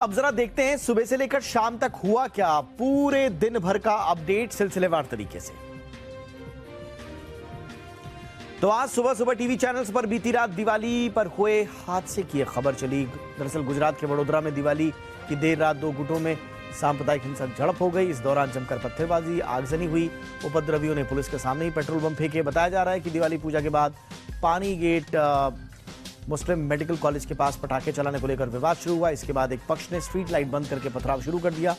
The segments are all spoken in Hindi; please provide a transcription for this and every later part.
अब जरा देखते हैं सुबह से लेकर शाम तक हुआ क्या, पूरे दिन भर का अपडेट सिलसिलेवार तरीके से। तो आज सुबह सुबह टीवी चैनल्स पर बीती रात दिवाली पर हुए हादसे की खबर चली। दरअसल गुजरात के वडोदरा में दिवाली की देर रात दो गुटों में सांप्रदायिक हिंसक झड़प हो गई। इस दौरान जमकर पत्थरबाजी, आगजनी हुई। उपद्रवियों ने पुलिस के सामने ही पेट्रोल बम फेंके। बताया जा रहा है कि दिवाली पूजा के बाद पानी गेट मुस्लिम मेडिकल कॉलेज के पास पटाखे चलाने को लेकर विवाद शुरू हुआ। इसके बाद एक पक्ष ने स्ट्रीट लाइट बंद करके पथराव शुरू कर दिया।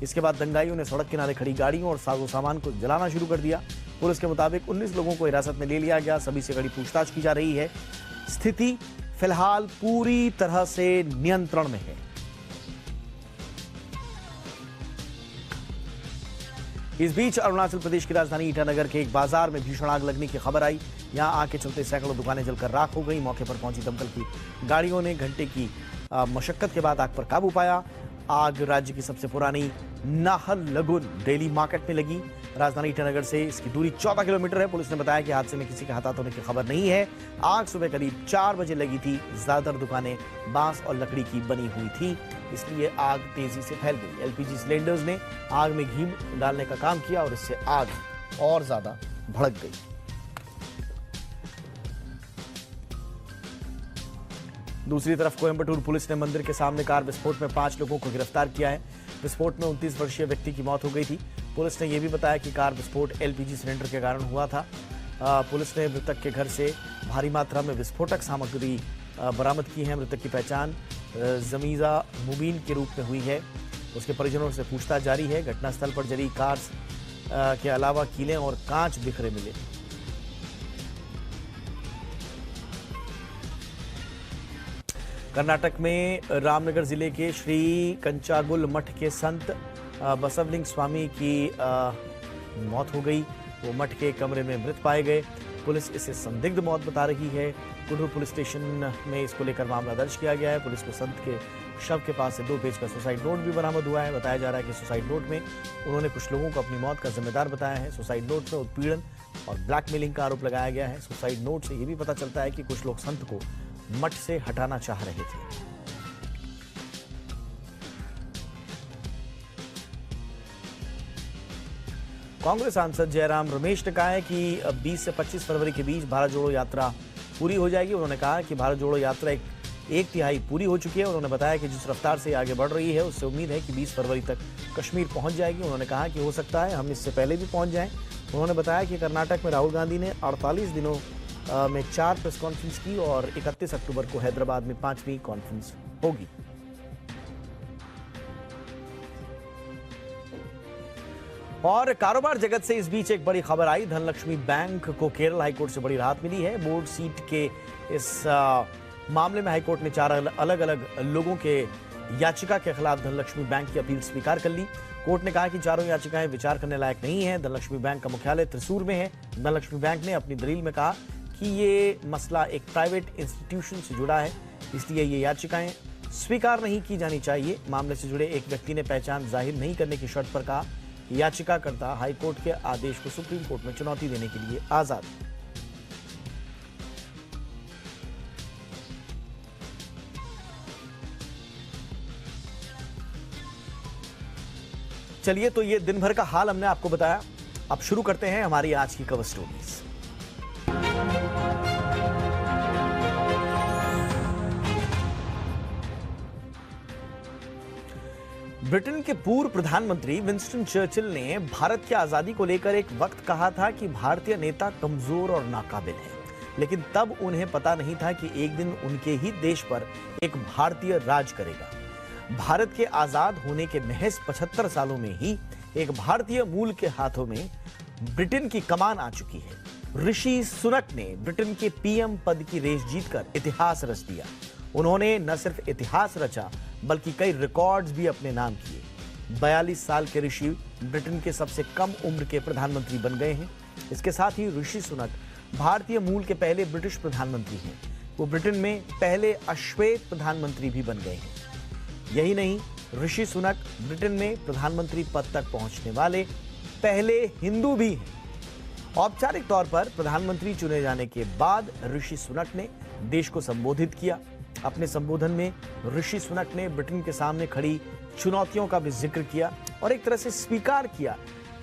इसके बाद दंगाइयों ने सड़क किनारे खड़ी गाड़ियों और साजो सामान को जलाना शुरू कर दिया। पुलिस के मुताबिक 19 लोगों को हिरासत में ले लिया गया। सभी से कड़ी पूछताछ की जा रही है। स्थिति फिलहाल पूरी तरह से नियंत्रण में है। इस बीच अरुणाचल प्रदेश की राजधानी ईटानगर के एक बाजार में भीषण आग लगने की खबर आई। यहां आग के चलते सैकड़ों दुकानें जलकर राख हो गई। मौके पर पहुंची दमकल की गाड़ियों ने घंटे की मशक्कत के बाद आग पर काबू पाया। आग राज्य की सबसे पुरानी नाहरलगुन डेली मार्केट में लगी। राजधानी ईटानगर से इसकी दूरी 14 किलोमीटर है। पुलिस ने बताया कि हादसे में किसी के हताहत होने की खबर नहीं है। आग सुबह करीब 4 बजे लगी थी। ज्यादातर दुकानें बांस और लकड़ी की बनी हुई थी, इसलिए आग तेजी से फैल गई। एलपीजी सिलेंडर्स ने आग में घी डालने का काम किया और इससे आग और ज्यादा भड़क गई। दूसरी तरफ कोयंबटूर पुलिस ने मंदिर के सामने कार विस्फोट में 5 लोगों को गिरफ्तार किया है। विस्फोट में 29 वर्षीय व्यक्ति की मौत हो गई थी। पुलिस ने यह भी बताया कि कार विस्फोट एलपीजी सिलेंडर के कारण हुआ था। पुलिस ने मृतक के घर से भारी मात्रा में विस्फोटक सामग्री बरामद की है। मृतक की पहचान जमीजा मुबीन के रूप में हुई है। उसके परिजनों से पूछताछ जारी है। घटनास्थल पर जली कार के अलावा कीलें और कांच बिखरे मिले। कर्नाटक में रामनगर जिले के श्री कंचागुल मठ के संत बसवलिंग स्वामी की मौत हो गई। वो मठ के कमरे में मृत पाए गए। पुलिस इसे संदिग्ध मौत बता रही है। कुडरू पुलिस स्टेशन में इसको लेकर मामला दर्ज किया गया है। पुलिस को संत के शव के पास से 2 पेज का सुसाइड नोट भी बरामद हुआ है। बताया जा रहा है कि सुसाइड नोट में उन्होंने कुछ लोगों को अपनी मौत का जिम्मेदार बताया है। सुसाइड नोट में उत्पीड़न और ब्लैकमेलिंग का आरोप लगाया गया है। सुसाइड नोट से यह भी पता चलता है कि कुछ लोग संत को मठ से हटाना चाह रहे थे। कांग्रेस सांसद जयराम रमेश ने कहा है कि 20 से 25 फरवरी के बीच भारत जोड़ो यात्रा पूरी हो जाएगी। उन्होंने कहा कि भारत जोड़ो यात्रा एक तिहाई पूरी हो चुकी है। उन्होंने बताया कि जिस रफ्तार से आगे बढ़ रही है उससे उम्मीद है कि 20 फरवरी तक कश्मीर पहुंच जाएगी। उन्होंने कहा कि हो सकता है हम इससे पहले भी पहुंच जाएं। उन्होंने बताया कि कर्नाटक में राहुल गांधी ने 48 दिनों में 4 प्रेस कॉन्फ्रेंस की और 31 अक्टूबर को हैदराबाद में 5वीं कॉन्फ्रेंस होगी। और कारोबार जगत से इस बीच एक बड़ी खबर आई। धनलक्ष्मी बैंक को केरल हाईकोर्ट से बड़ी राहत मिली है। बोर्ड सीट के इस मामले में हाईकोर्ट ने 4 अलग अलग लोगों के याचिका के खिलाफ धनलक्ष्मी बैंक की अपील स्वीकार कर ली। कोर्ट ने कहा कि चारों याचिकाएं विचार करने लायक नहीं है। धनलक्ष्मी बैंक का मुख्यालय त्रिसूर में है। धनलक्ष्मी बैंक ने अपनी दलील में कहा कि ये मसला एक प्राइवेट इंस्टीट्यूशन से जुड़ा है, इसलिए ये याचिकाएं स्वीकार नहीं की जानी चाहिए। मामले से जुड़े एक व्यक्ति ने पहचान जाहिर नहीं करने की शर्त पर कहा कि याचिकाकर्ता हाईकोर्ट के आदेश को सुप्रीम कोर्ट में चुनौती देने के लिए आजाद। चलिए, तो ये दिन भर का हाल हमने आपको बताया। अब शुरू करते हैं हमारी आज की कवर स्टोरीज। ब्रिटेन के पूर्व प्रधानमंत्री विंस्टन चर्चिल ने भारत की आजादी को लेकर एक वक्त कहा था कि भारतीय नेता कमजोर और नाकाबिल हैं, लेकिन तब उन्हें पता नहीं था कि एक दिन उनके ही देश पर एक भारतीय राज करेगा। भारत के आजाद होने के महज 75 सालों में ही एक भारतीय मूल के हाथों में ब्रिटेन की कमान आ चुकी है। ऋषि सुनक ने ब्रिटेन के पीएम पद की रेस जीतकर इतिहास रच दिया। उन्होंने न सिर्फ इतिहास रचा बल्कि कई रिकॉर्ड्स भी अपने नाम किए। 42 साल के ऋषि ब्रिटेन के सबसे कम उम्र के प्रधानमंत्री बन गए हैं। इसके साथ ही ऋषि सुनक भारतीय मूल के पहले ब्रिटिश प्रधानमंत्री हैं। वो ब्रिटेन में पहले अश्वेत प्रधानमंत्री भी बन गए हैं। यही नहीं, ऋषि सुनक ब्रिटेन में प्रधानमंत्री पद तक पहुंचने वाले पहले हिंदू भी हैं। औपचारिक तौर पर प्रधानमंत्री चुने जाने के बाद ऋषि सुनक ने देश को संबोधित किया। अपने संबोधन में ऋषि सुनक ने ब्रिटेन के सामने खड़ी चुनौतियों का भी जिक्र किया और एक तरह से स्वीकार किया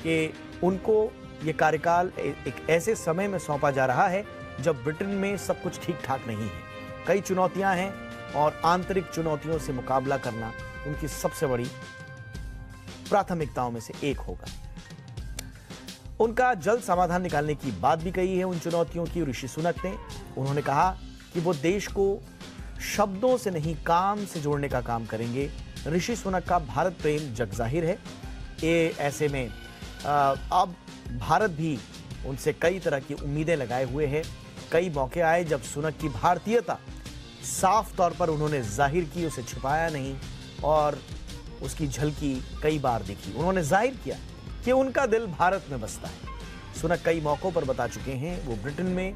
कि उनको ये कार्यकाल एक ऐसे समय में सौंपा जा रहा है जब ब्रिटेन में सब कुछ ठीक ठाक नहीं है। कई चुनौतियां हैं और आंतरिक चुनौतियों से मुकाबला करना उनकी सबसे बड़ी प्राथमिकताओं में से एक होगा। उनका जल्द समाधान निकालने की बात भी कही है उन चुनौतियों की ऋषि सुनक ने। उन्होंने कहा कि वो देश को शब्दों से नहीं काम से जोड़ने का काम करेंगे। ऋषि सुनक का भारत प्रेम जग जाहिर है। ये ऐसे में अब भारत भी उनसे कई तरह की उम्मीदें लगाए हुए है। कई मौके आए जब सुनक की भारतीयता साफ तौर पर उन्होंने जाहिर की, उसे छुपाया नहीं और उसकी झलकी कई बार दिखी। उन्होंने जाहिर किया कि उनका दिल भारत में बसता है। सुनक कई मौकों पर बता चुके हैं वो ब्रिटेन में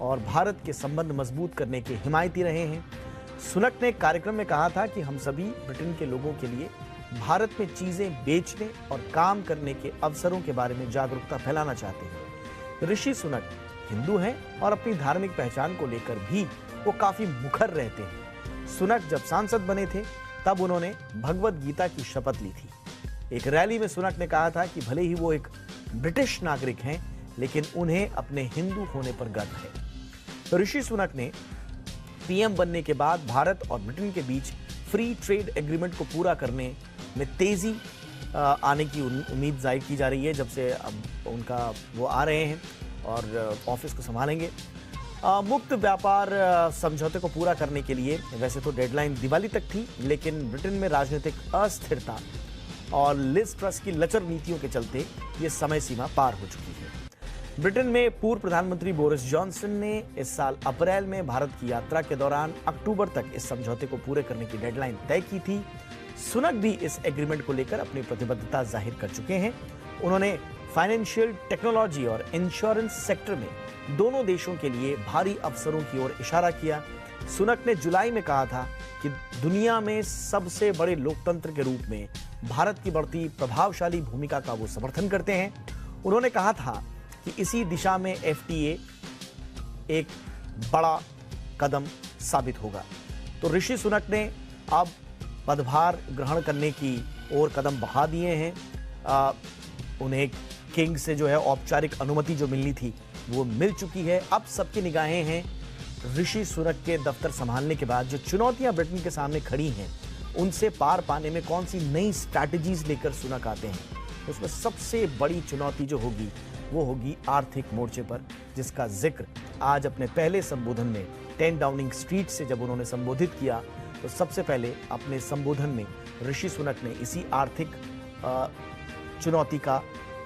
और भारत के संबंध मजबूत करने के हिमायती रहे हैं। सुनक ने कार्यक्रम में कहा था कि हम सभी ब्रिटेन के लोगों के लिए भारत में चीजें बेचने और काम करने के अवसरों के बारे में जागरूकता फैलाना चाहते हैं। ऋषि सुनक हिंदू हैं और अपनी धार्मिक पहचान को लेकर भी वो काफी मुखर रहते हैं। सुनक जब सांसद बने थे तब उन्होंने भगवत गीता की शपथ ली थी। एक रैली में सुनक ने कहा था कि भले ही वो एक ब्रिटिश नागरिक हैं लेकिन उन्हें अपने हिंदू होने पर गर्व है। ऋषि सुनक ने पीएम बनने के बाद भारत और ब्रिटेन के बीच फ्री ट्रेड एग्रीमेंट को पूरा करने में तेजी आने की उम्मीद जाहिर की जा रही है। जब से अब उनका वो आ रहे हैं और ऑफिस को संभालेंगे। मुक्त व्यापार समझौते को पूरा करने के लिए वैसे तो डेडलाइन दिवाली तक थी, लेकिन ब्रिटेन में राजनीतिक अस्थिरता और लिज ट्रस की लचर नीतियों के चलते ये समय सीमा पार हो चुकी है। ब्रिटेन में पूर्व प्रधानमंत्री बोरिस जॉनसन ने इस साल अप्रैल में भारत की यात्रा के दौरान अक्टूबर तक इस समझौते को पूरे करने की डेडलाइन तय की थी। सुनक भी इस एग्रीमेंट को लेकर अपनी प्रतिबद्धता जाहिर कर चुके हैं। उन्होंने फाइनेंशियल टेक्नोलॉजी और इंश्योरेंस सेक्टर में दोनों देशों के लिए भारी अवसरों की ओर इशारा किया। सुनक ने जुलाई में कहा था कि दुनिया में सबसे बड़े लोकतंत्र के रूप में भारत की बढ़ती प्रभावशाली भूमिका का वो समर्थन करते हैं। उन्होंने कहा था कि इसी दिशा में एफटीए एक बड़ा कदम साबित होगा। तो ऋषि सुनक ने अब पदभार ग्रहण करने की ओर कदम बढ़ा दिए हैं। उन्हें किंग से जो है औपचारिक अनुमति जो मिलनी थी वो मिल चुकी है। अब सबकी निगाहें हैं ऋषि सुनक के दफ्तर संभालने के बाद जो चुनौतियां ब्रिटेन के सामने खड़ी हैं उनसे पार पाने में कौन सी नई स्ट्रैटेजीज लेकर सुनक आते हैं। उसमें सबसे बड़ी चुनौती जो होगी वो होगी आर्थिक मोर्चे पर, जिसका जिक्र आज अपने पहले संबोधन में 10 डाउनिंग स्ट्रीट से जब उन्होंने संबोधित किया तो सबसे पहले अपने संबोधन में ऋषि सुनक ने इसी आर्थिक चुनौती का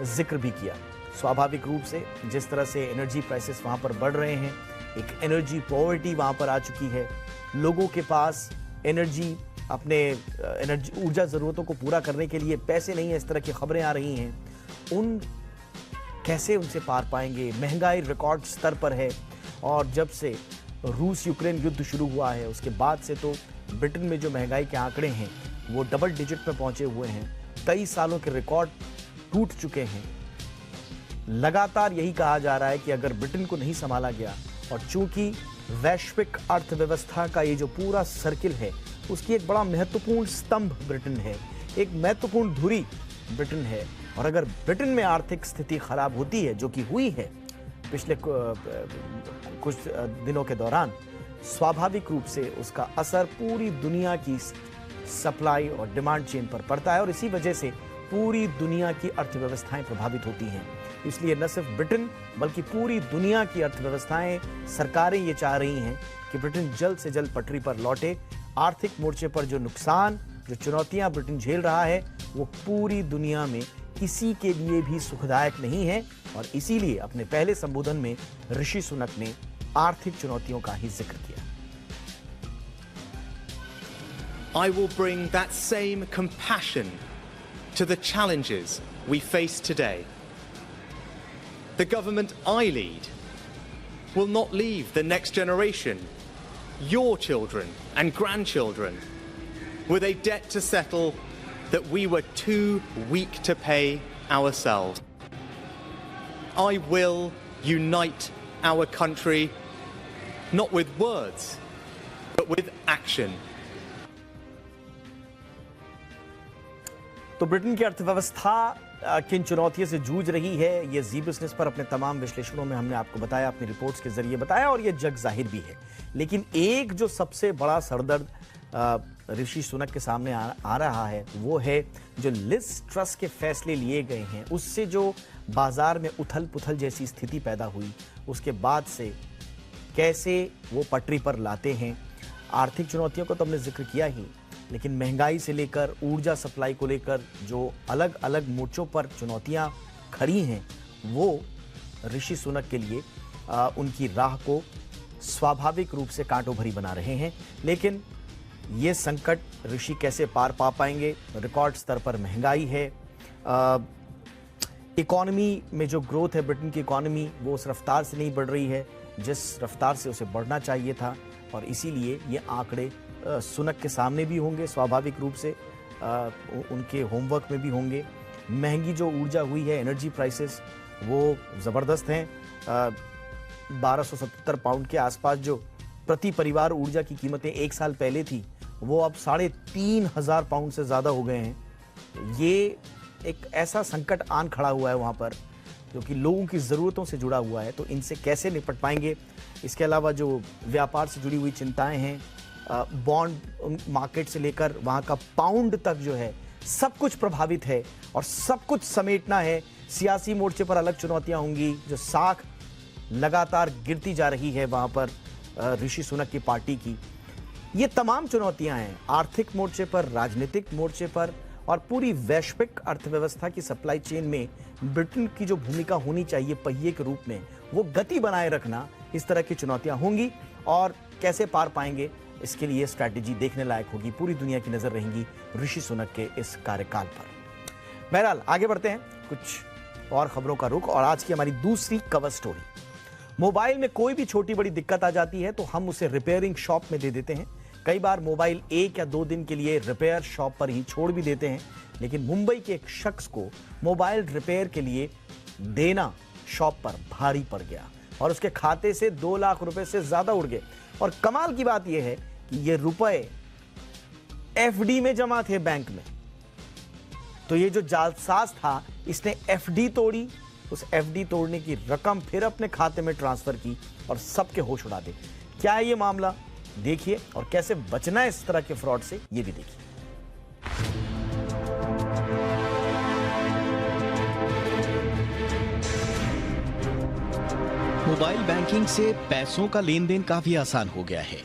जिक्र भी किया। स्वाभाविक रूप से जिस तरह से एनर्जी प्राइसेस वहां पर बढ़ रहे हैं, एक एनर्जी पॉवर्टी वहां पर आ चुकी है। लोगों के पास अपने ऊर्जा जरूरतों को पूरा करने के लिए पैसे नहीं है, इस तरह की खबरें आ रही हैं। कैसे उनसे पार पाएंगे? महंगाई रिकॉर्ड स्तर पर है और जब से रूस यूक्रेन युद्ध शुरू हुआ है उसके बाद से तो ब्रिटेन में जो महंगाई के आंकड़े हैं वो डबल डिजिट में पहुंचे हुए हैं। कई सालों के रिकॉर्ड टूट चुके हैं। लगातार यही कहा जा रहा है कि अगर ब्रिटेन को नहीं संभाला गया, और चूंकि वैश्विक अर्थव्यवस्था का ये जो पूरा सर्किल है उसकी एक बड़ा महत्वपूर्ण स्तंभ ब्रिटेन है, एक महत्वपूर्ण धुरी ब्रिटेन है, और अगर ब्रिटेन में आर्थिक स्थिति खराब होती है, जो कि हुई है पिछले कुछ दिनों के दौरान, स्वाभाविक रूप से उसका असर पूरी दुनिया की सप्लाई और डिमांड चेन पर पड़ता है और इसी वजह से पूरी दुनिया की अर्थव्यवस्थाएं प्रभावित होती हैं। इसलिए न सिर्फ ब्रिटेन बल्कि पूरी दुनिया की अर्थव्यवस्थाएं, सरकारें ये चाह रही हैं कि ब्रिटेन जल्द से जल्द पटरी पर लौटे। आर्थिक मोर्चे पर जो नुकसान, जो चुनौतियां ब्रिटेन झेल रहा है वो पूरी दुनिया में किसी के लिए भी सुखदायक नहीं है और इसीलिए अपने पहले संबोधन में ऋषि सुनक ने आर्थिक चुनौतियों का ही जिक्र किया। I will bring that same compassion to the challenges we face today. The government I lead will not leave the next generation, your children and grandchildren, with a debt to settle that we were too weak to pay ourselves. I will unite our country, not with words, but with action. तो ब्रिटेन की अर्थव्यवस्था किन चुनौतियों से जूझ रही है, ये जी बिजनेस पर अपने तमाम विश्लेषणों में हमने आपको बताया, अपनी रिपोर्ट्स के जरिए बताया, और ये जग जाहिर भी है। लेकिन एक जो सबसे बड़ा सरदर्द ऋषि सुनक के सामने आ रहा है, वो है जो लिज ट्रस के फैसले लिए गए हैं, उससे जो बाजार में उथल पुथल जैसी स्थिति पैदा हुई, उसके बाद से कैसे वो पटरी पर लाते हैं। आर्थिक चुनौतियों को तो हमने जिक्र किया ही, लेकिन महंगाई से लेकर ऊर्जा सप्लाई को लेकर जो अलग अलग मोर्चों पर चुनौतियां खड़ी हैं, वो ऋषि सुनक के लिए उनकी राह को स्वाभाविक रूप से कांटों भरी बना रहे हैं। लेकिन ये संकट ऋषि कैसे पार पा पाएंगे? रिकॉर्ड स्तर पर महंगाई है, इकोनॉमी में जो ग्रोथ है, ब्रिटेन की इकोनॉमी वो उस रफ्तार से नहीं बढ़ रही है जिस रफ्तार से उसे बढ़ना चाहिए था, और इसीलिए ये आंकड़े सुनक के सामने भी होंगे, स्वाभाविक रूप से उनके होमवर्क में भी होंगे। महंगी जो ऊर्जा हुई है, एनर्जी प्राइसेस, वो ज़बरदस्त हैं। 1277 पाउंड के आसपास जो प्रति परिवार ऊर्जा की कीमतें एक साल पहले थी, वो अब 3,500 पाउंड से ज़्यादा हो गए हैं। ये एक ऐसा संकट आन खड़ा हुआ है वहाँ पर, जो कि लोगों की ज़रूरतों से जुड़ा हुआ है। तो इनसे कैसे निपट पाएंगे? इसके अलावा जो व्यापार से जुड़ी हुई चिंताएं हैं, बॉन्ड मार्केट से लेकर वहाँ का पाउंड तक जो है, सब कुछ प्रभावित है और सब कुछ समेटना है। सियासी मोर्चे पर अलग चुनौतियां होंगी, जो साख लगातार गिरती जा रही है वहाँ पर ऋषि सुनक की पार्टी की। ये तमाम चुनौतियां हैं आर्थिक मोर्चे पर, राजनीतिक मोर्चे पर, और पूरी वैश्विक अर्थव्यवस्था की सप्लाई चेन में ब्रिटेन की जो भूमिका होनी चाहिए पहिए के रूप में, वो गति बनाए रखना, इस तरह की चुनौतियां होंगी। और कैसे पार पाएंगे, इसके लिए स्ट्रैटेजी देखने लायक होगी। पूरी दुनिया की नजर रहेंगी ऋषि सुनक के इस कार्यकाल पर। बहरहाल आगे बढ़ते हैं, कुछ और खबरों का रुख, और आज की हमारी दूसरी कवर स्टोरी। मोबाइल में कोई भी छोटी बड़ी दिक्कत आ जाती है तो हम उसे रिपेयरिंग शॉप में दे देते हैं। कई बार मोबाइल 1 या 2 दिन के लिए रिपेयर शॉप पर ही छोड़ भी देते हैं। लेकिन मुंबई के एक शख्स को मोबाइल रिपेयर के लिए देना शॉप पर भारी पड़ गया और उसके खाते से 2 लाख रुपए से ज्यादा उड़ गए। और कमाल की बात यह है कि ये रुपए एफडी में जमा थे बैंक में। तो ये जो जालसाज था, इसने एफडी तोड़ी, उस एफडी तोड़ने की रकम फिर अपने खाते में ट्रांसफर की और सबके होश उड़ा दे। क्या है ये मामला, देखिए, और कैसे बचना है इस तरह के फ्रॉड से, ये भी देखिए। मोबाइल बैंकिंग से पैसों का लेन देन काफी आसान हो गया है।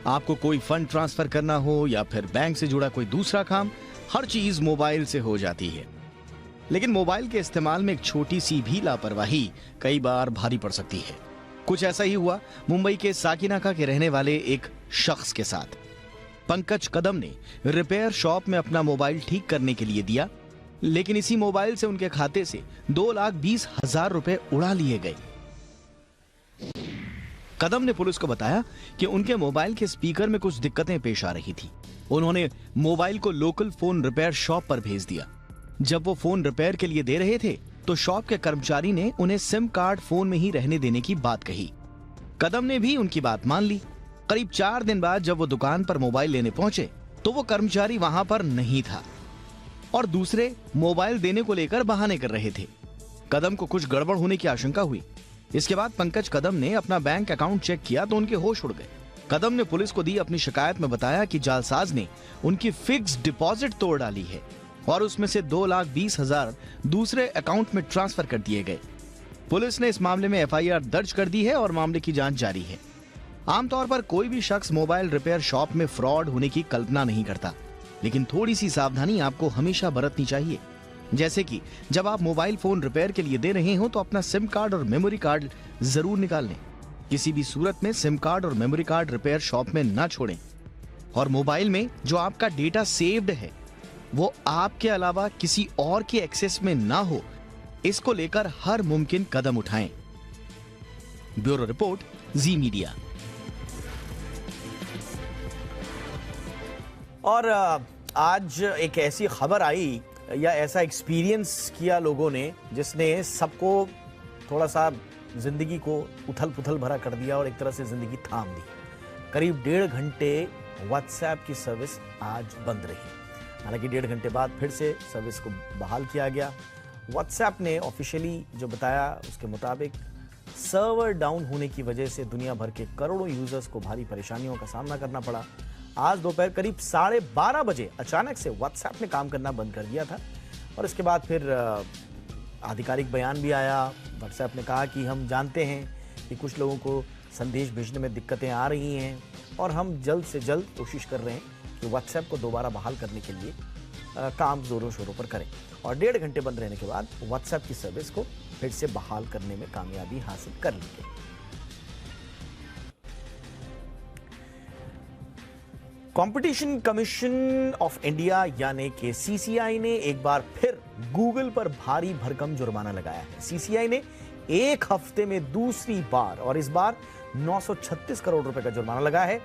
आपको कोई फंड ट्रांसफर करना हो या फिर बैंक से जुड़ा कोई दूसरा काम, हर चीज मोबाइल से हो जाती है। लेकिन मोबाइल के इस्तेमाल में एक छोटी सी भी लापरवाही कई बार भारी पड़ सकती है। कुछ ऐसा ही हुआ मुंबई के साकिनाका के रहने वाले एक शख्स के साथ। पंकज कदम ने रिपेयर शॉप में अपना मोबाइल ठीक करने के लिए दिया, लेकिन इसी मोबाइल से उनके खाते से 2,20,000 रुपए उड़ा लिए गए। कदम ने पुलिस को बताया कि उनके मोबाइल के स्पीकर में कुछ दिक्कतें पेश आ रही थी। उन्होंने मोबाइल को लोकल फोन रिपेयर शॉप पर भेज दिया। जब वो फोन रिपेयर के लिए दे रहे थे तो शॉप के कर्मचारी ने उन्हें सिम कार्ड फोन में ही रहने देने की बात कही। कदम ने भी उनकी बात मान ली। करीब 4 दिन बाद जब वो दुकान पर मोबाइल लेने पहुंचे तो वो कर्मचारी वहां पर नहीं था और दूसरे मोबाइल देने को लेकर बहाने कर रहे थे। कदम को कुछ गड़बड़ होने की आशंका हुई। इसके बाद पंकज कदम ने अपना बैंक अकाउंट चेक किया तो उनके होश उड़ गए। कदम ने पुलिस को दी अपनी शिकायत में बताया कि जालसाज ने उनकी फिक्स्ड डिपॉजिट तोड़ डाली है और उसमें से 2,20,000 दूसरे अकाउंट में ट्रांसफर कर दिए गए। पुलिस ने इस मामले में एफआईआर दर्ज कर दी है और मामले की जांच जारी है। आमतौर पर कोई भी शख्स मोबाइल रिपेयर शॉप में फ्रॉड होने की कल्पना नहीं करता, लेकिन थोड़ी सी सावधानी आपको हमेशा बरतनी चाहिए। जैसे कि जब आप मोबाइल फोन रिपेयर के लिए दे रहे हो तो अपना सिम कार्ड और मेमोरी कार्ड जरूर निकाल लें। किसी भी सूरत में सिम कार्ड और मेमोरी कार्ड रिपेयर शॉप में ना छोड़ें। और मोबाइल में जो आपका डेटा सेव्ड है वो आपके अलावा किसी और के एक्सेस में ना हो, इसको लेकर हर मुमकिन कदम उठाएं। ब्यूरो रिपोर्ट, जी मीडिया। और आज एक ऐसी खबर आई या ऐसा एक्सपीरियंस किया लोगों ने जिसने सबको थोड़ा सा जिंदगी को उथल पुथल भरा कर दिया और एक तरह से जिंदगी थाम दी। करीब 1.5 घंटे व्हाट्सएप की सर्विस आज बंद रही। हालांकि 1.5 घंटे बाद फिर से सर्विस को बहाल किया गया। व्हाट्सएप ने ऑफिशियली जो बताया उसके मुताबिक सर्वर डाउन होने की वजह से दुनिया भर के करोड़ों यूजर्स को भारी परेशानियों का सामना करना पड़ा। आज दोपहर करीब 12:30 बजे अचानक से व्हाट्सएप ने काम करना बंद कर दिया था और इसके बाद फिर आधिकारिक बयान भी आया। व्हाट्सएप ने कहा कि हम जानते हैं कि कुछ लोगों को संदेश भेजने में दिक्कतें आ रही हैं और हम जल्द से जल्द कोशिश कर रहे हैं कि व्हाट्सएप को दोबारा बहाल करने के लिए काम जोरों शोरों पर करें। और 1.5 घंटे बंद रहने के बाद व्हाट्सएप की सर्विस को फिर से बहाल करने में कामयाबी हासिल कर ली गई। कंपटीशन कमीशन ऑफ इंडिया यानी कि सीसीआई ने एक बार फिर गूगल पर भारी भरकम जुर्माना लगाया है। सीसीआई ने एक हफ्ते में दूसरी बार और इस बार 936 करोड़ रुपए का जुर्माना लगाया है।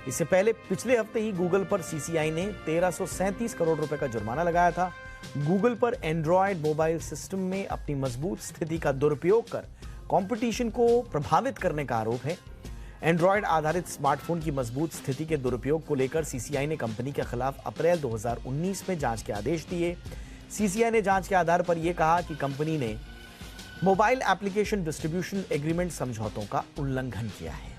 इससे पहले पिछले हफ्ते ही गूगल पर सीसीआई ने 1337 करोड़ रुपए का जुर्माना लगाया था। गूगल पर एंड्रॉयड मोबाइल सिस्टम में अपनी मजबूत स्थिति का दुरुपयोग कर कंपटीशन को प्रभावित करने का आरोप है। एंड्रॉयड आधारित स्मार्टफोन की मजबूत स्थिति के दुरुपयोग को लेकर सीसीआई ने कंपनी के खिलाफ अप्रैल 2019 में जांच के आदेश दिए। सीसीआई ने जांच के आधार पर यह कहा कि कंपनी ने मोबाइल एप्लीकेशन डिस्ट्रीब्यूशन एग्रीमेंट समझौतों का उल्लंघन किया है।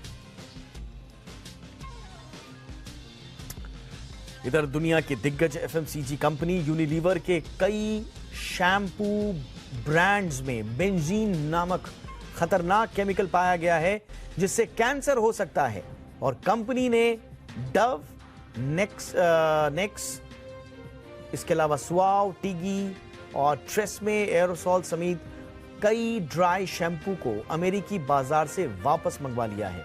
इधर दुनिया की दिग्गज एफएमसीजी कंपनी यूनिलीवर के कई शैम्पू ब्रांड्स में बेंजीन नामक खतरनाक केमिकल पाया गया है जिससे कैंसर हो सकता है और कंपनी ने डव, नेक्स, इसके अलावा स्वाव, टिगी और ट्रेस्मे एरोसॉल समेत कई ड्राई शैम्पू को अमेरिकी बाजार से वापस मंगवा लिया है।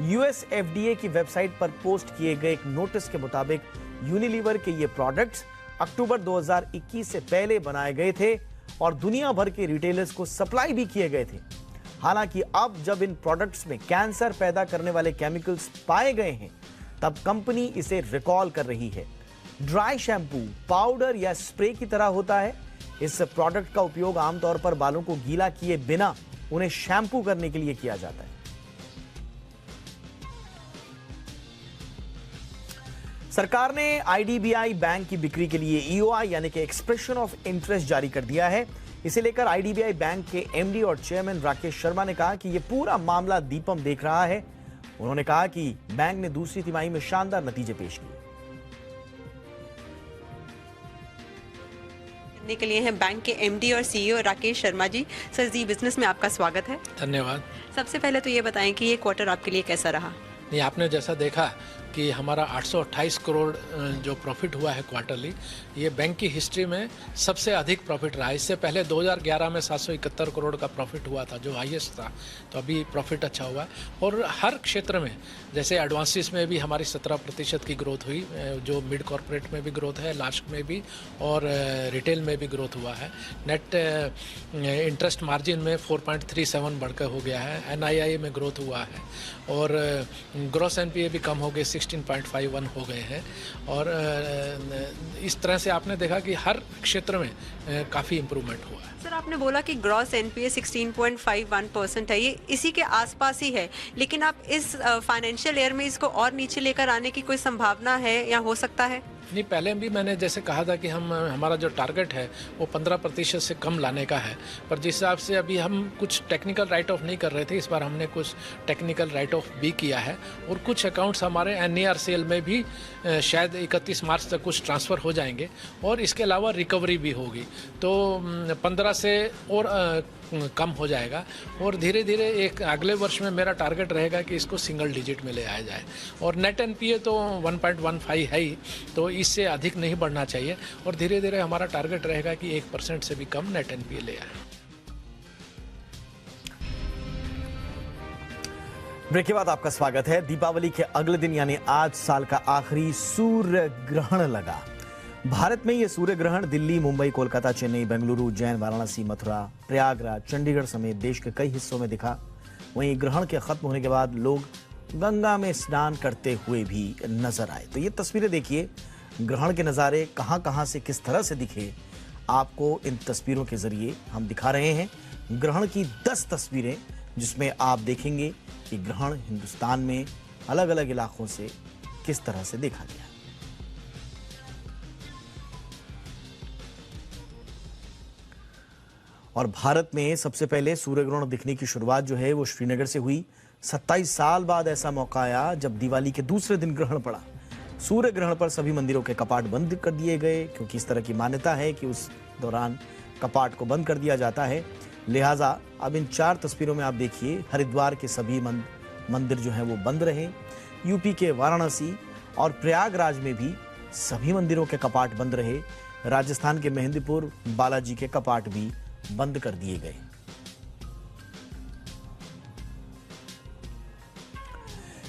यूएस एफडीए की वेबसाइट पर पोस्ट किए गए एक नोटिस के मुताबिक यूनिलीवर के ये प्रोडक्ट्स अक्टूबर 2021 से पहले बनाए गए थे और दुनिया भर के रिटेलर्स को सप्लाई भी किए गए थे। हालांकि अब जब इन प्रोडक्ट्स में कैंसर पैदा करने वाले केमिकल्स पाए गए हैं तब कंपनी इसे रिकॉल कर रही है। ड्राई शैम्पू पाउडर या स्प्रे की तरह होता है। इस प्रोडक्ट का उपयोग आमतौर पर बालों को गीला किए बिना उन्हें शैम्पू करने के लिए किया जाता है। सरकार ने आईडीबीआई बैंक की बिक्री के लिए ईओआई यानी कि एक्सप्रेशन ऑफ इंटरेस्ट जारी कर दिया है। इसे लेकर आईडीबीआई बैंक के एमडी और चेयरमैन राकेश शर्मा ने कहा कि यह पूरा मामला दीपम देख रहा है। उन्होंने कहा कि बैंक ने दूसरी तिमाही में शानदार नतीजे पेश किए। के लिए हैं बैंक के एमडी और सीईओ राकेश शर्मा जी। सर जी बिजनेस में आपका स्वागत है। धन्यवाद। सबसे पहले तो ये बताएं कि ये क्वार्टर आपके लिए कैसा रहा? नहीं, आपने जैसा देखा कि हमारा 828 करोड़ जो प्रॉफिट हुआ है क्वार्टरली, ये बैंक की हिस्ट्री में सबसे अधिक प्रॉफिट रहा। इससे पहले 2011 में 771 करोड़ का प्रॉफिट हुआ था जो हाईएस्ट था, तो अभी प्रॉफिट अच्छा हुआ है। और हर क्षेत्र में जैसे एडवांसेस में भी हमारी 17% की ग्रोथ हुई, जो मिड कॉर्पोरेट में भी ग्रोथ है, लार्ज में भी और रिटेल में भी ग्रोथ हुआ है। नेट इंटरेस्ट मार्जिन में 4.37 बढ़कर हो गया है। एनआईआई में ग्रोथ हुआ है और ग्रॉस एनपीए भी कम हो गए, 16.51 हो गए हैं। और इस तरह से आपने देखा कि हर क्षेत्र में काफ़ी इम्प्रूवमेंट हुआ है। सर आपने बोला कि ग्रॉस एनपीए 16.51% है, ये इसी के आसपास ही है, लेकिन आप इस फाइनेंशियल ईयर में इसको और नीचे लेकर आने की कोई संभावना है या हो सकता है? नहीं, पहले भी मैंने जैसे कहा था कि हमारा जो टारगेट है वो 15% से कम लाने का है, पर जिस हिसाब से अभी हम कुछ टेक्निकल राइट ऑफ नहीं कर रहे थे, इस बार हमने कुछ टेक्निकल राइट ऑफ भी किया है और कुछ अकाउंट्स हमारे NARCL में भी शायद 31 मार्च तक कुछ ट्रांसफ़र हो जाएंगे और इसके अलावा रिकवरी भी होगी, तो 15 से और कम हो जाएगा। और धीरे धीरे एक अगले वर्ष में मेरा टारगेट रहेगा कि इसको सिंगल डिजिट में ले आया जाए। और नेट एनपीए तो 1.15 है ही, तो इससे अधिक नहीं बढ़ना चाहिए और धीरे धीरे हमारा टारगेट रहेगा कि 1% से भी कम नेट एनपीए ले आए। ब्रेक के बाद आपका स्वागत है। दीपावली के अगले दिन यानी आज साल का आखिरी सूर्य ग्रहण लगा। भारत में यह सूर्य ग्रहण दिल्ली, मुंबई, कोलकाता, चेन्नई, बेंगलुरु, उज्जैन, वाराणसी, मथुरा, प्रयागराज, चंडीगढ़ समेत देश के कई हिस्सों में दिखा। वहीं ग्रहण के खत्म होने के बाद लोग गंगा में स्नान करते हुए भी नजर आए। तो ये तस्वीरें देखिए, ग्रहण के नज़ारे कहां से किस तरह से दिखे, आपको इन तस्वीरों के जरिए हम दिखा रहे हैं। ग्रहण की 10 तस्वीरें जिसमें आप देखेंगे कि ग्रहण हिंदुस्तान में अलग अलग इलाकों से किस तरह से देखा गया। और भारत में सबसे पहले सूर्य ग्रहण दिखने की शुरुआत जो है वो श्रीनगर से हुई। 27 साल बाद ऐसा मौका आया जब दिवाली के दूसरे दिन ग्रहण पड़ा। सूर्य ग्रहण पर सभी मंदिरों के कपाट बंद कर दिए गए, क्योंकि इस तरह की मान्यता है कि उस दौरान कपाट को बंद कर दिया जाता है। लिहाजा अब इन 4 तस्वीरों में आप देखिए, हरिद्वार के सभी मंदिर जो हैं वो बंद रहे। यूपी के वाराणसी और प्रयागराज में भी सभी मंदिरों के कपाट बंद रहे। राजस्थान के मेहंदीपुर बालाजी के कपाट भी बंद कर दिए गए।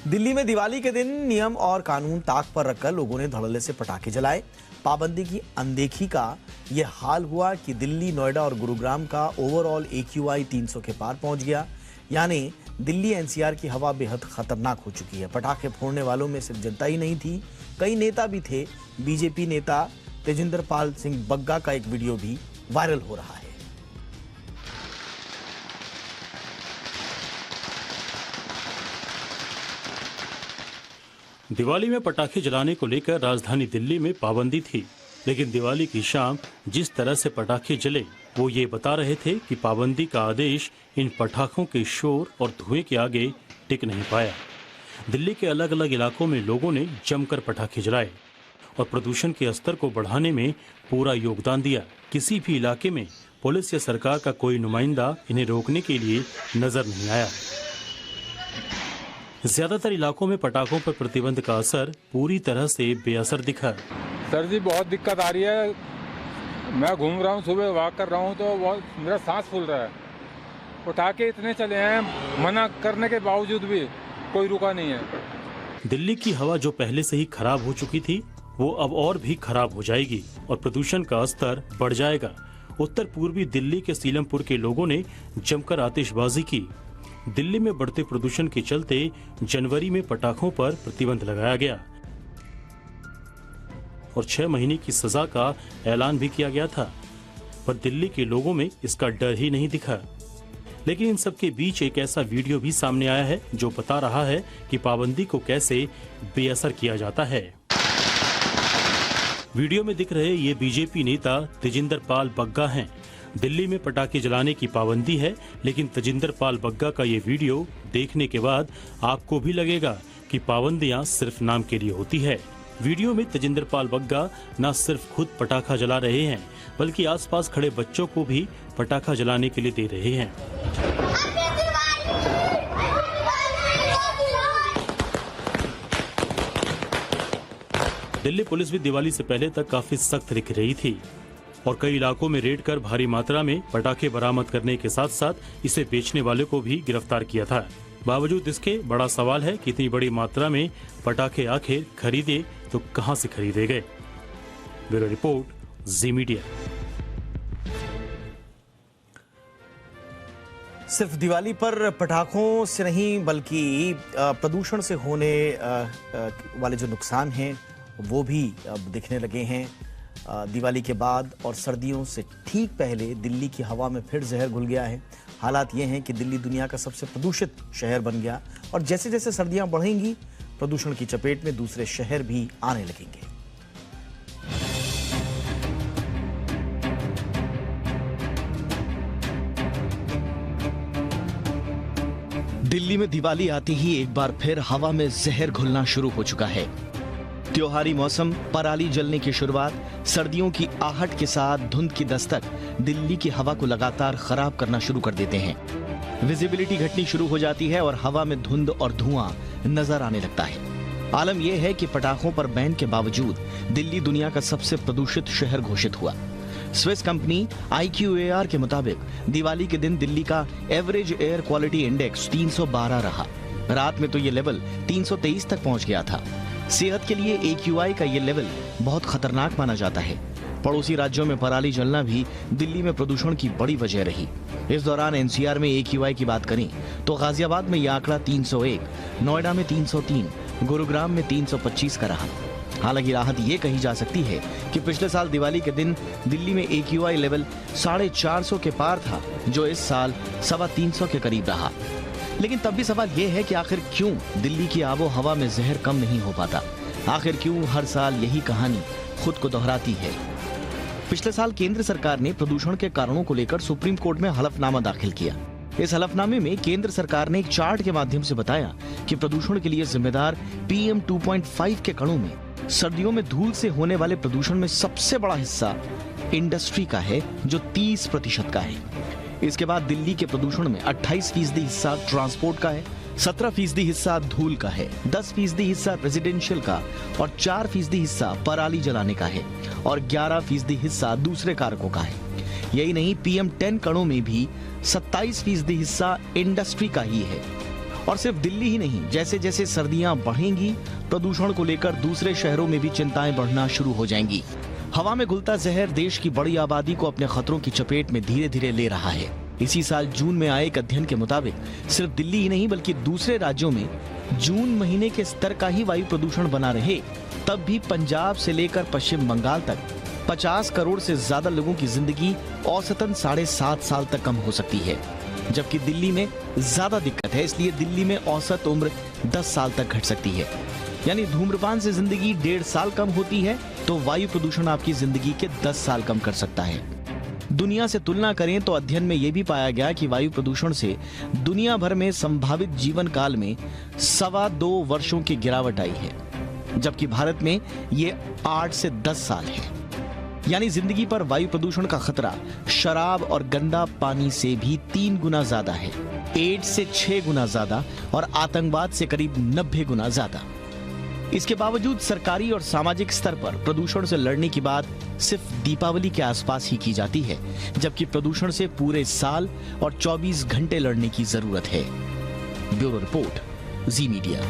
दिल्ली में दिवाली के दिन नियम और कानून ताक पर रखकर लोगों ने धड़ल्ले से पटाखे जलाए। पाबंदी की अनदेखी का यह हाल हुआ कि दिल्ली, नोएडा और गुरुग्राम का ओवरऑल AQI 300 के पार पहुंच गया। यानी दिल्ली NCR की हवा बेहद खतरनाक हो चुकी है। पटाखे फोड़ने वालों में सिर्फ जनता ही नहीं थी, कई नेता भी थे। बीजेपी नेता तेजिंदर पाल सिंह बग्गा का एक वीडियो भी वायरल हो रहा है। दिवाली में पटाखे जलाने को लेकर राजधानी दिल्ली में पाबंदी थी, लेकिन दिवाली की शाम जिस तरह से पटाखे जले वो ये बता रहे थे कि पाबंदी का आदेश इन पटाखों के शोर और धुएं के आगे टिक नहीं पाया। दिल्ली के अलग अलग इलाकों में लोगों ने जमकर पटाखे जलाए और प्रदूषण के स्तर को बढ़ाने में पूरा योगदान दिया। किसी भी इलाके में पुलिस या सरकार का कोई नुमाइंदा इन्हें रोकने के लिए नजर नहीं आया। ज्यादातर इलाकों में पटाखों पर प्रतिबंध का असर पूरी तरह से बेअसर दिखा। सर जी बहुत दिक्कत आ रही है। मैं घूम रहा हूँ, सुबह वॉक कर रहा हूँ तो मेरा सांस फूल रहा है। पटाखे इतने चले हैं, मना करने के बावजूद भी कोई रुका नहीं है। दिल्ली की हवा जो पहले से ही खराब हो चुकी थी वो अब और भी खराब हो जाएगी और प्रदूषण का स्तर बढ़ जाएगा। उत्तर पूर्वी दिल्ली के सीलमपुर के लोगों ने जमकर आतिशबाजी की। दिल्ली में बढ़ते प्रदूषण के चलते जनवरी में पटाखों पर प्रतिबंध लगाया गया और 6 महीने की सजा का ऐलान भी किया गया था, पर दिल्ली के लोगों में इसका डर ही नहीं दिखा। लेकिन इन सब के बीच एक ऐसा वीडियो भी सामने आया है जो बता रहा है कि पाबंदी को कैसे बेअसर किया जाता है। वीडियो में दिख रहे ये बीजेपी नेता तेजिंदर पाल बग्गा हैं। दिल्ली में पटाखे जलाने की पाबंदी है, लेकिन तेजिंदर पाल बग्गा का ये वीडियो देखने के बाद आपको भी लगेगा कि पाबंदियां सिर्फ नाम के लिए होती है। वीडियो में तेजिंदर पाल बग्गा न सिर्फ खुद पटाखा जला रहे हैं, बल्कि आसपास खड़े बच्चों को भी पटाखा जलाने के लिए दे रहे हैं। दिल्ली पुलिस भी दिवाली से पहले तक काफी सख्त दिख रही थी और कई इलाकों में रेड कर भारी मात्रा में पटाखे बरामद करने के साथ साथ इसे बेचने वाले को भी गिरफ्तार किया था। बावजूद इसके बड़ा सवाल है कि इतनी बड़ी मात्रा में पटाखे आखिर खरीदे तो कहां से खरीदे गए। ब्यूरो रिपोर्ट, जी मीडिया। सिर्फ दिवाली पर पटाखों से नहीं बल्कि प्रदूषण से होने वाले जो नुकसान हैं वो भी अब दिखने लगे हैं। दिवाली के बाद और सर्दियों से ठीक पहले दिल्ली की हवा में फिर जहर घुल गया है। हालात ये हैं कि दिल्ली दुनिया का सबसे प्रदूषित शहर बन गया और जैसे जैसे सर्दियां बढ़ेंगी प्रदूषण की चपेट में दूसरे शहर भी आने लगेंगे। दिल्ली में दिवाली आते ही एक बार फिर हवा में जहर घुलना शुरू हो चुका है। त्योहारी मौसम, पराली जलने की शुरुआत, सर्दियों की आहट के साथ धुंध की दस्तक दिल्ली की हवा को लगातार खराब करना शुरू कर देते हैं। विजिबिलिटी घटनी शुरू हो जाती है और हवा में धुंध और धुआं नजर आने लगता है। आलम यह है कि पटाखों पर बैन के बावजूद दिल्ली दुनिया का सबसे प्रदूषित शहर घोषित हुआ। स्विस कंपनी IQAR के मुताबिक दिवाली के दिन दिल्ली का एवरेज एयर क्वालिटी इंडेक्स 312 रहा। रात में तो ये लेवल 323 तक पहुंच गया था। सेहत के लिए AQI का ये लेवल बहुत खतरनाक माना जाता है। पड़ोसी राज्यों में पराली जलना भी दिल्ली में प्रदूषण की बड़ी वजह रही। इस दौरान NCR में AQI की बात करें तो गाजियाबाद में यह आंकड़ा 301, नोएडा में 303, गुरुग्राम में 325 का रहा। हालांकि राहत ये कही जा सकती है कि पिछले साल दिवाली के दिन दिल्ली में AQI लेवल 450 के पार था, जो इस साल 325 के करीब रहा। लेकिन तब भी सवाल यह है कि आखिर क्यों दिल्ली की आबो हवा में जहर कम नहीं हो पाता? आखिर क्यों हर साल यही कहानी खुद को दोहराती है? पिछले साल केंद्र सरकार ने प्रदूषण के कारणों को लेकर सुप्रीम कोर्ट में हलफनामा दाखिल किया। इस हलफनामे में केंद्र सरकार ने एक चार्ट के माध्यम से बताया कि प्रदूषण के लिए जिम्मेदार PM 2.5 के कणों में सर्दियों में धूल से होने वाले प्रदूषण में सबसे बड़ा हिस्सा इंडस्ट्री का है, जो 30% का है। इसके बाद दिल्ली के प्रदूषण में 28% हिस्सा ट्रांसपोर्ट का है, 17% हिस्सा धूल का है, 10% हिस्सा रेजिडेंशियल का और 4% हिस्सा पराली जलाने का है और 11% हिस्सा दूसरे कारकों का है। यही नहीं, PM 10 कणों में भी 27% हिस्सा इंडस्ट्री का ही है। और सिर्फ दिल्ली ही नहीं, जैसे जैसे सर्दियां बढ़ेंगी प्रदूषण को लेकर दूसरे शहरों में भी चिंताएं बढ़ना शुरू हो जाएंगी। हवा में घुलता जहर देश की बड़ी आबादी को अपने खतरों की चपेट में धीरे धीरे ले रहा है। इसी साल जून में आए एक अध्ययन के मुताबिक सिर्फ दिल्ली ही नहीं बल्कि दूसरे राज्यों में जून महीने के स्तर का ही वायु प्रदूषण बना रहे, तब भी पंजाब से लेकर पश्चिम बंगाल तक 50 करोड़ से ज्यादा लोगों की जिंदगी औसतन 7.5 साल तक कम हो सकती है, जबकि दिल्ली में ज्यादा दिक्कत है। इसलिए दिल्ली में औसत उम्र 10 साल तक घट सकती है। यानी धूम्रपान से जिंदगी 1.5 साल कम होती है तो वायु प्रदूषण आपकी जिंदगी के 10 साल कम कर सकता है। दुनिया से तुलना करें तो अध्ययन में यह भी पाया गया कि वायु प्रदूषण से दुनिया भर में संभावित जीवन काल में 2.25 वर्षों की गिरावट आई है, जबकि भारत में ये 8 से 10 साल है। यानी जिंदगी पर वायु प्रदूषण का खतरा शराब और गंदा पानी से भी 3 गुना ज्यादा है, एड्स से 6 गुना ज्यादा और आतंकवाद से करीब 90 गुना ज्यादा। इसके बावजूद सरकारी और सामाजिक स्तर पर प्रदूषण से लड़ने की बात सिर्फ दीपावली के आसपास ही की जाती है, जबकि प्रदूषण से पूरे साल और 24 घंटे लड़ने की जरूरत है। ब्यूरो रिपोर्ट, जी मीडिया।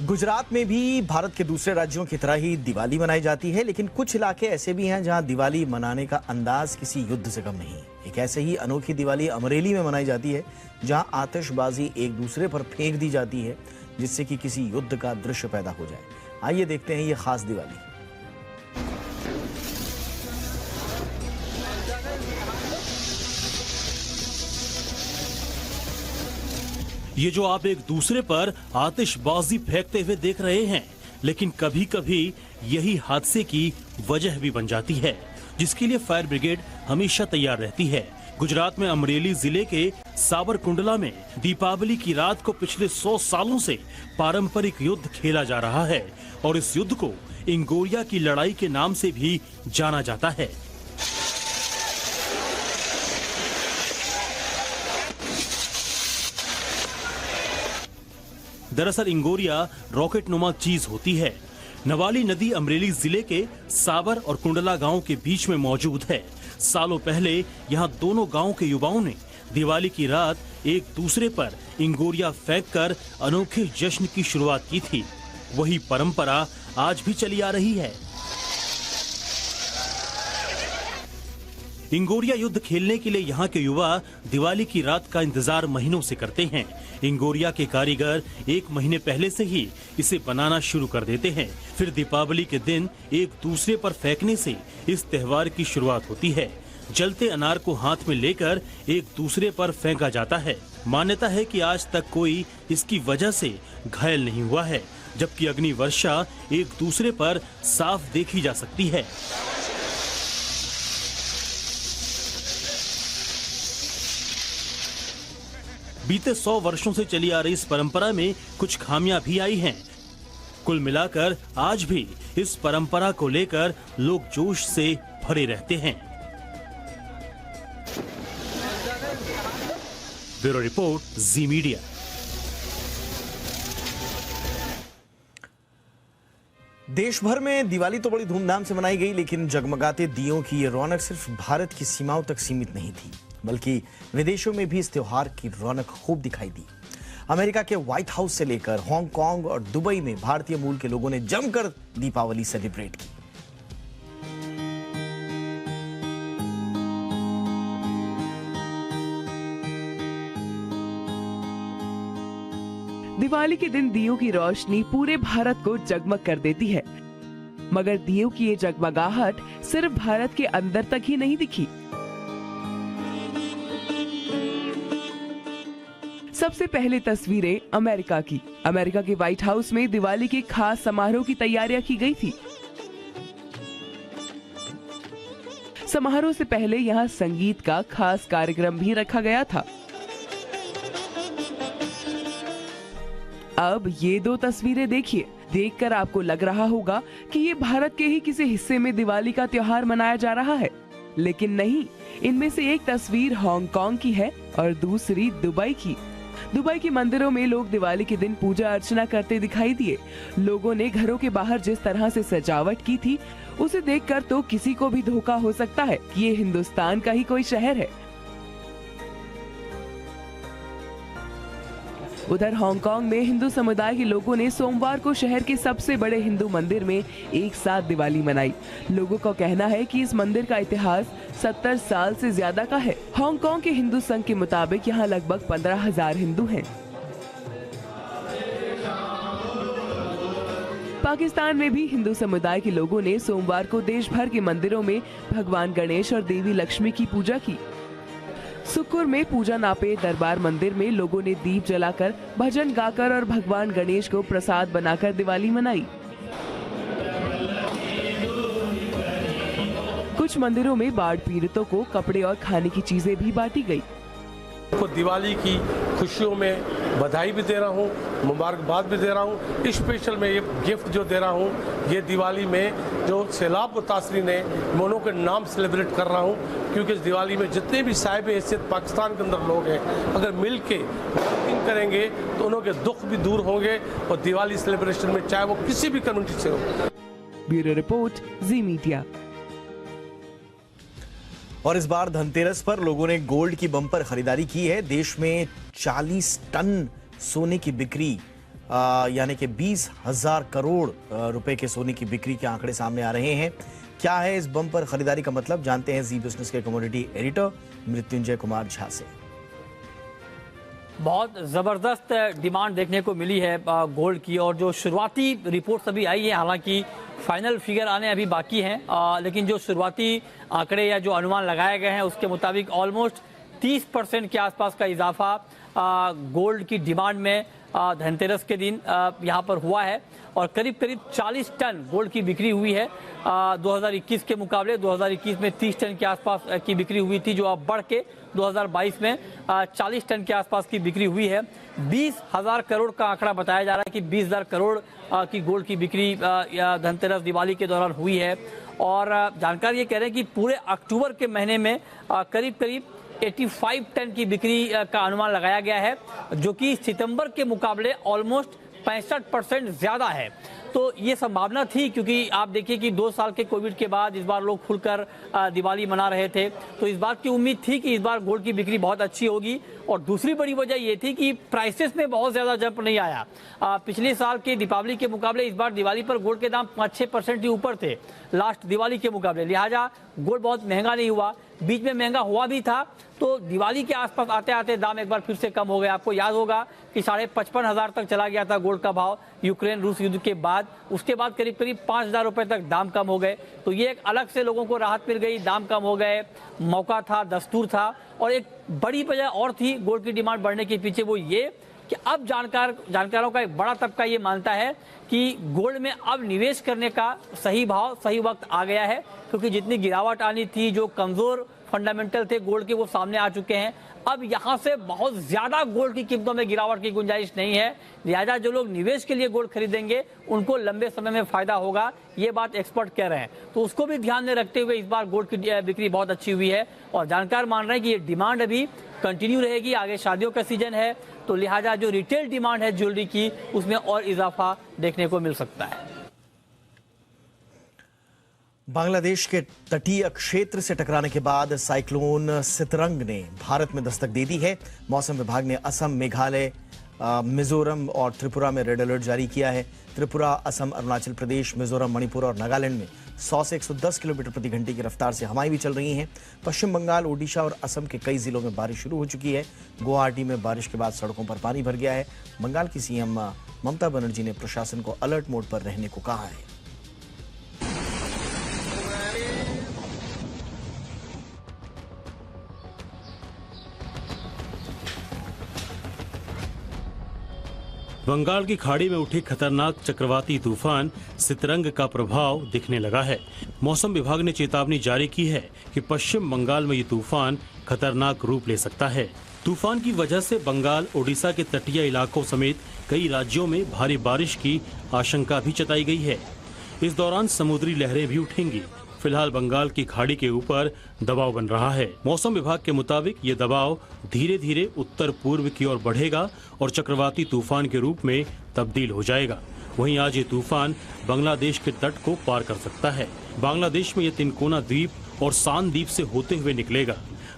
गुजरात में भी भारत के दूसरे राज्यों की तरह ही दिवाली मनाई जाती है, लेकिन कुछ इलाके ऐसे भी हैं जहां दिवाली मनाने का अंदाज किसी युद्ध से कम नहीं। एक ऐसे ही अनोखी दिवाली अमरेली में मनाई जाती है, जहां आतिशबाजी एक दूसरे पर फेंक दी जाती है जिससे कि किसी युद्ध का दृश्य पैदा हो जाए। आइए देखते हैं ये खास दिवाली। ये जो आप एक दूसरे पर आतिशबाजी फेंकते हुए देख रहे हैं, लेकिन कभी कभी यही हादसे की वजह भी बन जाती है, जिसके लिए फायर ब्रिगेड हमेशा तैयार रहती है। गुजरात में अमरेली जिले के सावरकुंडला में दीपावली की रात को पिछले 100 सालों से पारंपरिक युद्ध खेला जा रहा है और इस युद्ध को इंगोरिया की लड़ाई के नाम से भी जाना जाता है। दरअसल इंगोरिया रॉकेट नुमा चीज होती है। नवाली नदी अमरेली जिले के सावर और कुंडला गांव के बीच में मौजूद है। सालों पहले यहां दोनों गांव के युवाओं ने दिवाली की रात एक दूसरे पर इंगोरिया फेंककर अनोखे जश्न की शुरुआत की थी। वही परंपरा आज भी चली आ रही है। इंगोरिया युद्ध खेलने के लिए यहाँ के युवा दिवाली की रात का इंतजार महीनों से करते हैं। इंगोरिया के कारीगर 1 महीने पहले से ही इसे बनाना शुरू कर देते हैं। फिर दीपावली के दिन एक दूसरे पर फेंकने से इस त्योहार की शुरुआत होती है। जलते अनार को हाथ में लेकर एक दूसरे पर फेंका जाता है। मान्यता है कि आज तक कोई इसकी वजह से घायल नहीं हुआ है, जबकि अग्नि वर्षा एक दूसरे पर साफ देखी जा सकती है। बीते 100 वर्षों से चली आ रही इस परंपरा में कुछ खामियां भी आई हैं। कुल मिलाकर आज भी इस परंपरा को लेकर लोग जोश से भरे रहते हैं। ब्यूरो रिपोर्ट, जी मीडिया। देश भर में दिवाली तो बड़ी धूमधाम से मनाई गई, लेकिन जगमगाते दियों की ये रौनक सिर्फ भारत की सीमाओं तक सीमित नहीं थी, बल्कि विदेशों में भी इस त्योहार की रौनक खूब दिखाई दी। अमेरिका के व्हाइट हाउस से लेकर हांगकांग और दुबई में भारतीय मूल के लोगों ने जमकर दीपावली सेलिब्रेट की। दिवाली के दिन दियों की रोशनी पूरे भारत को जगमग कर देती है, मगर दियों की ये जगमगाहट सिर्फ भारत के अंदर तक ही नहीं दिखी। सबसे पहले तस्वीरें अमेरिका की। अमेरिका के व्हाइट हाउस में दिवाली के खास समारोह की तैयारियां की गई थी। समारोह से पहले यहां संगीत का खास कार्यक्रम भी रखा गया था। अब ये दो तस्वीरें देखिए। देखकर आपको लग रहा होगा कि ये भारत के ही किसी हिस्से में दिवाली का त्योहार मनाया जा रहा है, लेकिन नहीं। इनमें से एक तस्वीर हांगकांग की है और दूसरी दुबई की। दुबई के मंदिरों में लोग दिवाली के दिन पूजा अर्चना करते दिखाई दिए। लोगों ने घरों के बाहर जिस तरह से सजावट की थी, उसे देखकर तो किसी को भी धोखा हो सकता है कि ये हिंदुस्तान का ही कोई शहर है। उधर हांगकांग में हिंदू समुदाय के लोगों ने सोमवार को शहर के सबसे बड़े हिंदू मंदिर में एक साथ दिवाली मनाई। लोगों का कहना है कि इस मंदिर का इतिहास 70 साल से ज्यादा का है। हांगकांग के हिंदू संघ के मुताबिक यहाँ लगभग 15,000 हिंदू हैं। पाकिस्तान में भी हिंदू समुदाय के लोगों ने सोमवार को देश भर के मंदिरों में भगवान गणेश और देवी लक्ष्मी की पूजा की। सुक्कुर में पूजा नापे दरबार मंदिर में लोगों ने दीप जलाकर, भजन गाकर और भगवान गणेश को प्रसाद बनाकर दिवाली मनाई। कुछ मंदिरों में बाढ़ पीड़ितों को कपड़े और खाने की चीजें भी बांटी गई। को दिवाली की खुशियों में बधाई भी दे रहा हूँ, मुबारकबाद भी दे रहा हूँ। स्पेशल मैं ये गिफ्ट जो दे रहा हूँ, ये दिवाली में जो सैलाब मुतासरीन है, मैं उन्हों के नाम सेलिब्रेट कर रहा हूँ, क्योंकि इस दिवाली में जितने भी साहिब हैसियत पाकिस्तान के अंदर लोग हैं, अगर मिल के वर्किंग करेंगे तो उन्हों के दुख भी दूर होंगे और दिवाली सेलिब्रेशन में चाहे वो किसी भी कम्युनिटी से हो। ब्यूरो रिपोर्ट, जी मीडिया। और इस बार धनतेरस पर लोगों ने गोल्ड की बम्पर खरीदारी की है। देश में 40 टन सोने की बिक्री यानी कि 20,000 करोड़ रुपए के सोने की बिक्री के आंकड़े सामने आ रहे हैं। क्या है इस बम्पर खरीदारी का मतलब, जानते हैं जी बिजनेस के कमोडिटी एडिटर मृत्युंजय कुमार झा से। बहुत ज़बरदस्त डिमांड देखने को मिली है गोल्ड की, और जो शुरुआती रिपोर्ट्स अभी आई है, हालांकि फाइनल फिगर आने अभी बाकी हैं, लेकिन जो शुरुआती आंकड़े या जो अनुमान लगाए गए हैं उसके मुताबिक ऑलमोस्ट 30% के आसपास का इजाफा गोल्ड की डिमांड में धनतेरस के दिन यहाँ पर हुआ है, और करीब 40 टन गोल्ड की बिक्री हुई है। 2021 के मुकाबले 2021 में 30 टन के आसपास की बिक्री हुई थी, जो अब बढ़ के 2022 में 40 टन के आसपास की बिक्री हुई है। 20,000 करोड़ का आंकड़ा बताया जा रहा है कि 20,000 करोड़ की गोल्ड की बिक्री धनतेरस दिवाली के दौरान हुई है। और जानकार ये कह रहे हैं कि पूरे अक्टूबर के महीने में करीब 85 टन की बिक्री का अनुमान लगाया गया है, जो कि सितंबर के मुकाबले ऑलमोस्ट 65% ज्यादा है। तो ये संभावना थी, क्योंकि आप देखिए कि 2 साल के कोविड के बाद इस बार लोग खुलकर दिवाली मना रहे थे, तो इस बात की उम्मीद थी कि इस बार गोल्ड की बिक्री बहुत अच्छी होगी। और दूसरी बड़ी वजह ये थी कि प्राइसेस में बहुत ज़्यादा जंप नहीं आया। पिछले साल के दीपावली के मुकाबले इस बार दिवाली पर गोल्ड के दाम 5-6% ही ऊपर थे लास्ट दिवाली के मुकाबले, लिहाजा गोल्ड बहुत महंगा नहीं हुआ। बीच में महंगा हुआ भी था, तो दिवाली के आसपास आते आते दाम एक बार फिर से कम हो गए। आपको याद होगा कि 55,500 तक चला गया था गोल्ड का भाव यूक्रेन रूस युद्ध के बाद। उसके बाद करीब 5,000 रुपए तक दाम कम हो गए, तो ये एक अलग से लोगों को राहत मिल गई। दाम कम हो गए, मौका था, दस्तूर था। और एक बड़ी वजह और थी गोल्ड की डिमांड बढ़ने के पीछे, वो ये कि अब जानकारों का एक बड़ा तबका ये मानता है कि गोल्ड में अब निवेश करने का सही भाव, सही वक्त आ गया है, क्योंकि जितनी गिरावट आनी थी, जो कमजोर फंडामेंटल थे गोल्ड के, वो सामने आ चुके हैं। अब यहाँ से बहुत ज्यादा गोल्ड की कीमतों में गिरावट की गुंजाइश नहीं है, लिहाजा जो लोग निवेश के लिए गोल्ड खरीदेंगे उनको लंबे समय में फायदा होगा, ये बात एक्सपर्ट कह रहे हैं। तो उसको भी ध्यान में रखते हुए इस बार गोल्ड की बिक्री बहुत अच्छी हुई है, और जानकार मान रहे हैं कि ये डिमांड अभी कंटिन्यू रहेगी। आगे शादियों का सीजन है, तो लिहाजा जो रिटेल डिमांड है ज्वेलरी की, उसमें और इजाफा देखने को मिल सकता है। बांग्लादेश के तटीय क्षेत्र से टकराने के बाद साइक्लोन सितरंग ने भारत में दस्तक दे दी है। मौसम विभाग ने असम, मेघालय, मिजोरम और त्रिपुरा में रेड अलर्ट जारी किया है। त्रिपुरा, असम, अरुणाचल प्रदेश, मिजोरम, मणिपुर और नागालैंड में 100 से 110 किलोमीटर प्रति घंटे की रफ्तार से हवाएं भी चल रही हैं। पश्चिम बंगाल, ओडिशा और असम के कई जिलों में बारिश शुरू हो चुकी है। गुवाहाटी में बारिश के बाद सड़कों पर पानी भर गया है। बंगाल की सीएम ममता बनर्जी ने प्रशासन को अलर्ट मोड पर रहने को कहा है। बंगाल की खाड़ी में उठे खतरनाक चक्रवाती तूफान सितरंग का प्रभाव दिखने लगा है। मौसम विभाग ने चेतावनी जारी की है कि पश्चिम बंगाल में ये तूफान खतरनाक रूप ले सकता है। तूफान की वजह से बंगाल, ओडिशा के तटीय इलाकों समेत कई राज्यों में भारी बारिश की आशंका भी जताई गई है। इस दौरान समुद्री लहरें भी उठेंगी। फिलहाल बंगाल की खाड़ी के ऊपर दबाव बन रहा है। मौसम विभाग के मुताबिक ये दबाव धीरे धीरे उत्तर पूर्व की ओर बढ़ेगा और चक्रवाती तूफान के रूप में तब्दील हो जाएगा। वहीं आज ये तूफान बांग्लादेश के तट को पार कर सकता है। बांग्लादेश में ये तिनकोना द्वीप और सान द्वीप से होते हुए निकलेगा।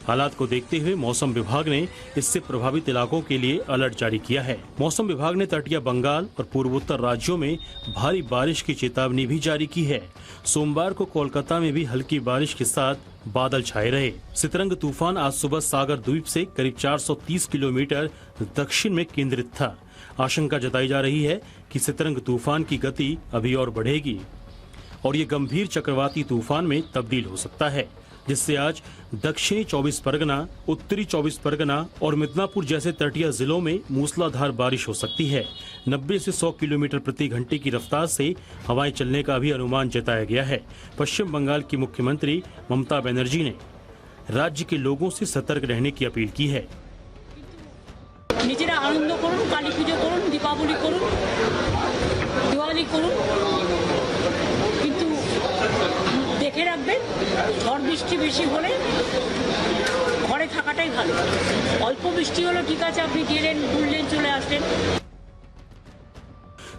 हालात को देखते हुए मौसम विभाग ने इससे प्रभावित इलाकों के लिए अलर्ट जारी किया है। मौसम विभाग ने तटीय बंगाल और पूर्वोत्तर राज्यों में भारी बारिश की चेतावनी भी जारी की है। सोमवार को कोलकाता में भी हल्की बारिश के साथ बादल छाए रहे। सितरंग तूफान आज सुबह सागर द्वीप से करीब 430 किलोमीटर दक्षिण में केंद्रित था। आशंका जताई जा रही है कि सितरंग तूफान की गति अभी और बढ़ेगी और ये गंभीर चक्रवाती तूफान में तब्दील हो सकता है, जिससे आज दक्षिणी 24 परगना, उत्तरी 24 परगना और मिदनापुर जैसे तटीय जिलों में मूसलाधार बारिश हो सकती है। 90 से 100 किलोमीटर प्रति घंटे की रफ्तार से हवाएं चलने का भी अनुमान जताया गया है। पश्चिम बंगाल की मुख्यमंत्री ममता बनर्जी ने राज्य के लोगों से सतर्क रहने की अपील की है। নিজেরা আনন্দ করুন, কালী পুজো করুন, দীপাবলি করুন, দিওয়ালি করুন, কিন্তু দেখে রাখবেন ঝড় বৃষ্টি বেশি হলে ঘরে থাকাটাই ভালো। অল্প বৃষ্টি হলো ঠিক আছে, আপনি গেলেন ঘুরলেন চলে আসলেন।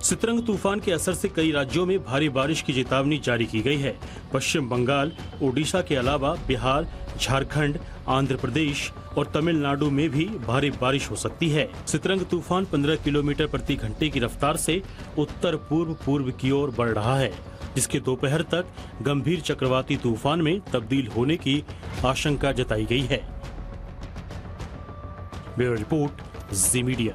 सितरंग तूफान के असर से कई राज्यों में भारी बारिश की चेतावनी जारी की गई है। पश्चिम बंगाल, ओडिशा के अलावा बिहार, झारखंड, आंध्र प्रदेश और तमिलनाडु में भी भारी बारिश हो सकती है। सितरंग तूफान 15 किलोमीटर प्रति घंटे की रफ्तार से उत्तर पूर्व की ओर बढ़ रहा है, जिसके दोपहर तक गंभीर चक्रवाती तूफान में तब्दील होने की आशंका जताई गई है। ब्यूरो रिपोर्ट, जी मीडिया।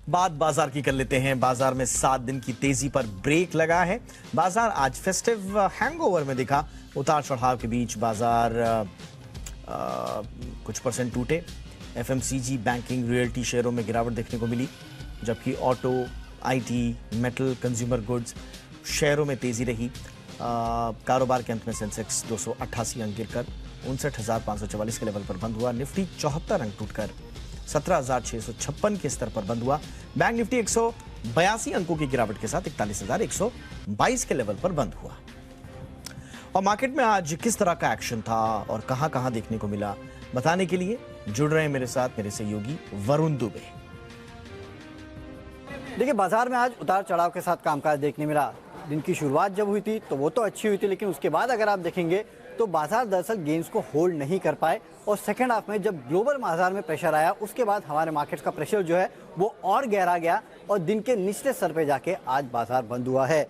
बात बाजार की कर लेते हैं। बाजार में 7 दिन की तेजी पर ब्रेक लगा है। बाजार आज फेस्टिव हैंगओवर में दिखा। उतार चढ़ाव के बीच बाजार कुछ परसेंट टूटे। एफएमसीजी, बैंकिंग, रियल्टी शेयरों में गिरावट देखने को मिली, जबकि auto, IT, metal, consumer goods शेयरों में तेजी रही। कारोबार के अंत में सेंसेक्स 288 अंक गिरकर 59,544 के लेवल पर बंद हुआ। निफ्टी 74 अंक टूटकर 17,656 के स्तर पर बंद हुआ। बैंक निफ्टी 182 अंकों की गिरावट के साथ 41,122 के लेवल पर बंद हुआ। और मार्केट में आज किस तरह का एक्शन था और कहां-कहां देखने को मिला, बताने के लिए जुड़ रहे हैं मेरे साथ मेरे सहयोगी वरुण दुबे। देखिए, बाजार में आज उतार चढ़ाव के साथ कामकाज देखने मिला। दिन की शुरुआत जब हुई थी तो वो तो अच्छी हुई थी, लेकिन उसके बाद अगर आप देखेंगे तो बाजार दरअसल गेंस को होल्ड नहीं कर पाए और सेकेंड हाफ में जब ग्लोबल बाजार में प्रेशर आया, उसके बाद हमारे मार्केट्स का प्रेशर जो है वो और गहरा गया और दिन के निचले स्तर पे जाके आज बाजार बंद हुआ है।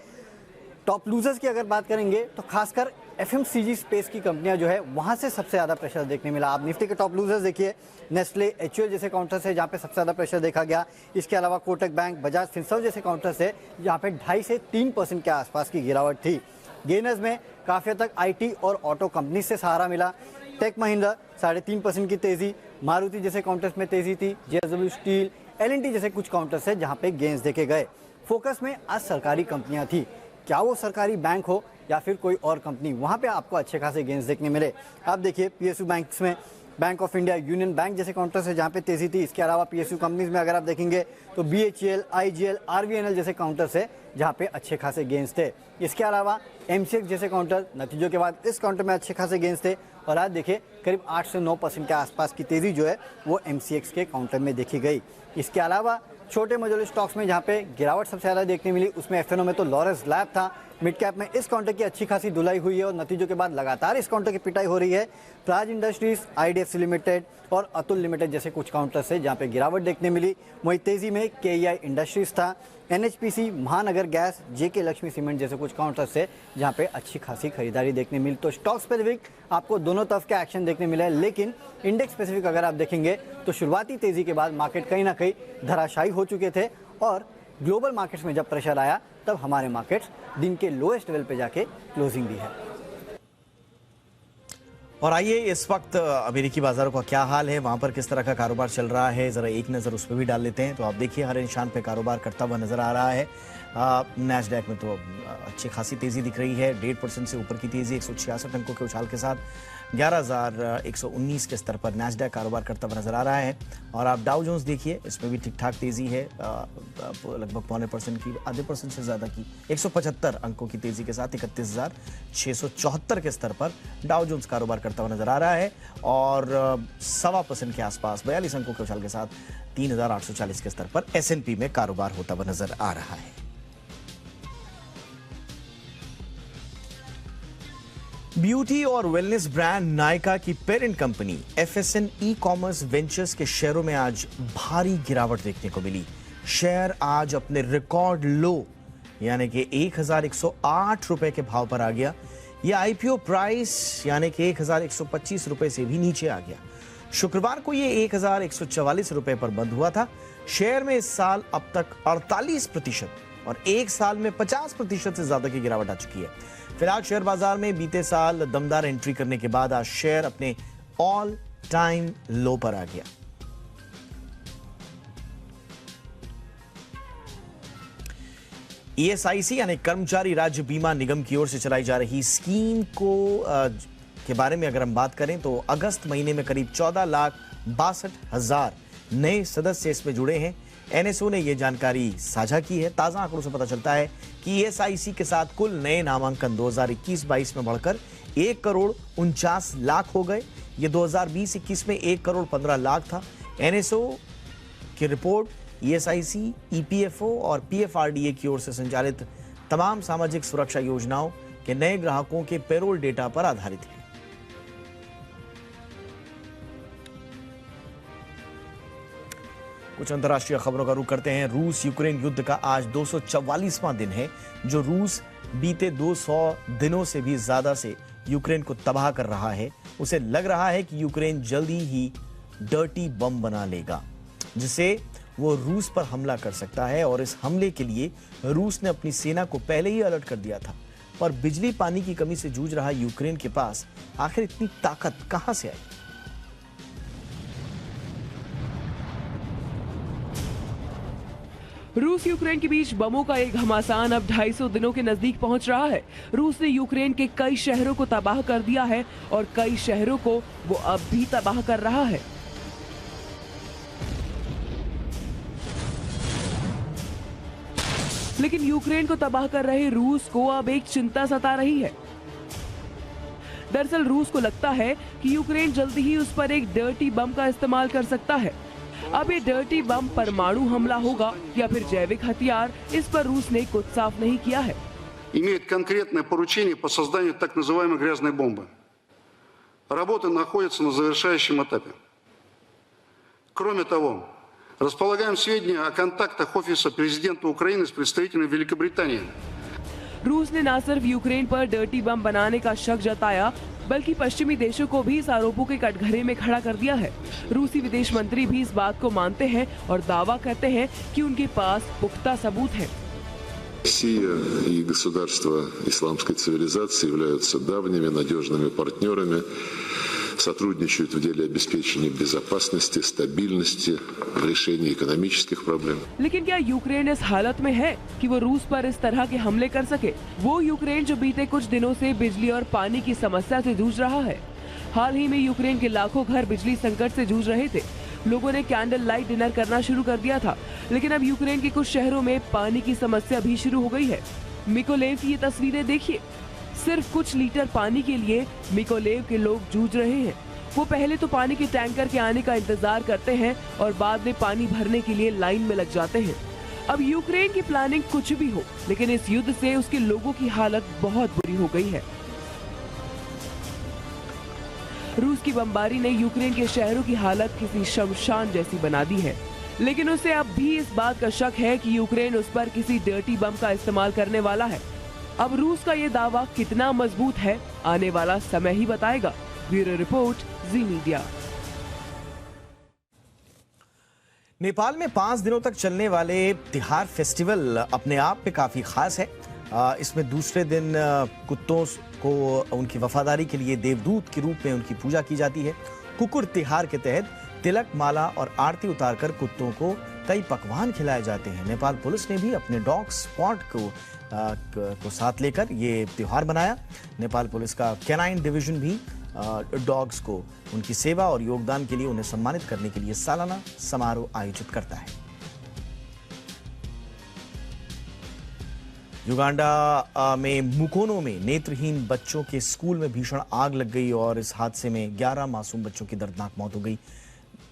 टॉप लूजर्स की अगर बात करेंगे तो खासकर एफएमसीजी स्पेस की कंपनियां जो है वहां से सबसे ज्यादा प्रेशर देखने मिला। आप निफ्टी के टॉप लूजर्स देखिए, नेस्ले, एचयूएल जैसे काउंटर से जहां पे सबसे ज्यादा प्रेशर देखा गया। इसके अलावा कोटक बैंक, बजाज फिनसर्व जैसे काउंटर से जहां पे 2.5 से 3% के आसपास की गिरावट थी। गेनर्स में काफी हद तक आईटी और ऑटो कंपनी से सहारा मिला। टेक महिंद्रा 3.5% की तेजी, मारुति जैसे काउंटर्स में तेजी थी, जेएसडब्ल्यू स्टील, एलएनटी जैसे कुछ काउंटर्स है जहां पे गेंस देखे गए। फोकस में आज सरकारी कंपनियां थी, क्या वो सरकारी बैंक हो या फिर कोई और कंपनी, वहां पे आपको अच्छे खासे गेंस देखने मिले। आप देखिए पीएसयू बैंक्स में bank of India, union bank जैसे काउंटर्स है जहां पे तेजी थी। इसके अलावा पीएसयू कंपनीज में अगर आप देखेंगे तो बीएचईएल, आईजीएल, आरवीएनएल जैसे काउंटर्स है जहां पे अच्छे खासे गेंस थे। इसके अलावा एमसीएक्स जैसे काउंटर, नतीजों के बाद इस काउंटर में अच्छे खासे गेंस थे और आज देखिए करीब 8 से 9% के आसपास की तेजी जो है वो एमसीएक्स के काउंटर में देखी गई। इसके अलावा छोटे मझोले स्टॉक्स में जहां पे गिरावट सबसे ज्यादा देखने मिली उसमें एफएनओ में तो लॉरेंस लैब था। मिड कैप में इस काउंटर की अच्छी खासी धुलाई हुई है और नतीजों के बाद लगातार इस काउंटर की पिटाई हो रही है। प्राज इंडस्ट्रीज, आईडीएफसी लिमिटेड और अतुल लिमिटेड जैसे कुछ काउंटर्स है जहां पे गिरावट देखने मिली। वहीं तेजी में केईआई इंडस्ट्रीज था, एनएचपीसी, महानगर गैस, जेके लक्ष्मी सीमेंट जैसे कुछ काउंटर्स है जहां पे अच्छी खासी खरीदारी देखने मिली। तो स्टॉक स्पेसिफिक आपको दोनों तरफ के एक्शन देखने मिला है, लेकिन इंडेक्स स्पेसिफिक अगर आप देखेंगे तो शुरुआती तेजी के बाद मार्केट कहीं ना कहीं धराशायी हो चुके थे और ग्लोबल मार्केट्स में जब प्रेशर आया तब हमारे मार्केट्स दिन के लोएस्ट लेवल पे जाके क्लोजिंग दी है। और आइए इस वक्त अमेरिकी बाजारों का क्या हाल है, वहां पर किस तरह का कारोबार चल रहा है, जरा एक नज़र उस पर भी डाल लेते हैं। तो आप देखिए हर निशान पे कारोबार करता हुआ नजर आ रहा है। नैस्डैक में तो अच्छी खासी तेजी दिख रही है, 1.5% से ऊपर की तेजी, 166 अंकों के उछाल के साथ 11,119 के स्तर पर नैस्डैक कारोबार करता हुआ नजर आ रहा है। और आप डाउ जोन्स देखिए, इसमें भी ठीक ठाक तेजी है, लगभग 0.25% की, आधे परसेंट से ज्यादा की, 175 अंकों की तेजी के साथ 31,674 के स्तर पर डाउ जोन्स कारोबार करता हुआ नजर आ रहा है। और 1.25% के आसपास 42 अंकों के उछाल के साथ 3,840 के स्तर पर S&P में कारोबार होता हुआ नजर आ रहा है। ब्यूटी और वेलनेस ब्रांड नायका की parent company FSN e-commerce ventures के शेयरों में आज भारी गिरावट देखने को मिली। शेयर आज अपने रिकॉर्ड लो यानी कि 1,108 रुपए के भाव पर आ गया। यह IPO प्राइस यानी कि 1,125 रुपए से भी नीचे आ गया। शुक्रवार को यह 1,144 रुपए पर बंद हुआ था। शेयर में इस साल अब तक 48% और एक साल में 50% से ज्यादा की गिरावट आ चुकी है। फिलहाल शेयर बाजार में बीते साल दमदार एंट्री करने के बाद आज शेयर अपने ऑल टाइम लो पर आ गया। ESIC यानी कर्मचारी राज्य बीमा निगम की ओर से चलाई जा रही स्कीम के बारे में अगर हम बात करें तो अगस्त महीने में करीब 14,62,000 नए सदस्य इसमें जुड़े हैं। NSO ने यह जानकारी साझा की है। ताजा आंकड़ों से पता चलता है कि ESIC के साथ कुल नए नामांकन 2021-22 में बढ़कर 1,49,00,000 हो गए। ये 2020-21 में 1,15,00,000 था। NSO की रिपोर्ट ESIC, EPFO और PFRDA की ओर से संचालित तमाम सामाजिक सुरक्षा योजनाओं के नए ग्राहकों के पेरोल डेटा पर आधारित है। कुछ अंतर्राष्ट्रीय खबरों का रुख करते हैं। रूस यूक्रेन युद्ध का आज 244वां दिन है, जो रूस बीते 200 दिनों से भी ज्यादा से यूक्रेन को तबाह कर रहा है। उसे लग रहा है कि यूक्रेन जल्दी ही डर्टी बम बना लेगा जिसे वो रूस पर हमला कर सकता है। और इस हमले के लिए रूस ने अपनी सेना को पहले ही अलर्ट कर दिया था। पर बिजली पानी की कमी से जूझ रहा यूक्रेन के पास आखिर इतनी ताकत कहां से आई? रूस यूक्रेन के बीच बमों का एक घमासान अब 250 दिनों के नजदीक पहुंच रहा है। रूस ने यूक्रेन के कई शहरों को तबाह कर दिया है और कई शहरों को वो अब भी तबाह कर रहा है। लेकिन यूक्रेन को तबाह कर रहे रूस को अब एक चिंता सता रही है। दरअसल रूस को लगता है कि यूक्रेन जल्दी ही उस पर एक डर्टी बम का इस्तेमाल कर सकता है। अब ये डर्टी बम परमाणु हमला होगा या फिर जैविक हथियार, इस पर रूस ने कुछ साफ नहीं किया है। Имеет конкретное поручение по созданию так называемой грязной бомбы. Работа находится на завершающем этапе. Кроме того, располагаем сведения о контактах офиса президента Украины с представителями Великобритании. रूस ने न सिर्फ यूक्रेन पर डर्टी बम बनाने का शक जताया, बल्कि पश्चिमी देशों को भी इस आरोपों के कटघरे में खड़ा कर दिया है। रूसी विदेश मंत्री भी इस बात को मानते हैं और दावा करते हैं कि उनके पास पुख्ता सबूत है। Россия и государства исламской цивилизации являются давними надежными партнерами, сотрудничают в деле обеспечения безопасности, стабильности, в решении экономических проблем. लेकिन क्या यूक्रेन इस हालत में है कि वो रूस पर इस तरह के हमले कर सके? वो यूक्रेन जो बीते कुछ दिनों से बिजली और पानी की समस्या से जूझ रहा है। हाल ही में यूक्रेन के लाखों घर बिजली संकट से जूझ रहे थे। लोगों ने कैंडल लाइट डिनर करना शुरू कर दिया था, लेकिन अब यूक्रेन के कुछ शहरों में पानी की समस्या भी शुरू हो गई है। मिकोलेव की ये तस्वीरें देखिए। सिर्फ कुछ लीटर पानी के लिए मिकोलेव के लोग जूझ रहे हैं। वो पहले तो पानी के टैंकर के आने का इंतजार करते हैं और बाद में पानी भरने के लिए लाइन में लग जाते हैं। अब यूक्रेन की प्लानिंग कुछ भी हो, लेकिन इस युद्ध से उसके लोगों की हालत बहुत बुरी हो गई है। रूस की बमबारी ने यूक्रेन के शहरों की हालत किसी शमशान जैसी बना दी है। लेकिन उसे अब भी इस बात का शक है कि यूक्रेन उस पर किसी डर्टी बम का इस्तेमाल करने वाला है। अब रूस का ये दावा कितना मजबूत है, आने वाला समय ही बताएगा। ब्यूरो रिपोर्ट, जी मीडिया। नेपाल में 5 दिनों तक चलने वाले तिहार फेस्टिवल अपने आप में काफी खास है। इसमें दूसरे दिन कुत्तों को उनकी वफादारी के लिए देवदूत के रूप में उनकी पूजा की जाती है। कुकुर तिहार के तहत तिलक, माला और आरती उतारकर कुत्तों को कई पकवान खिलाए जाते हैं। नेपाल पुलिस ने भी अपने डॉग स्पॉट को साथ लेकर ये त्योहार मनाया। नेपाल पुलिस का कैनाइन डिवीजन भी डॉग्स को उनकी सेवा और योगदान के लिए उन्हें सम्मानित करने के लिए सालाना समारोह आयोजित करता है। युगांडा में मुकोनो में नेत्रहीन बच्चों के स्कूल में भीषण आग लग गई और इस हादसे में 11 मासूम बच्चों की दर्दनाक मौत हो गई।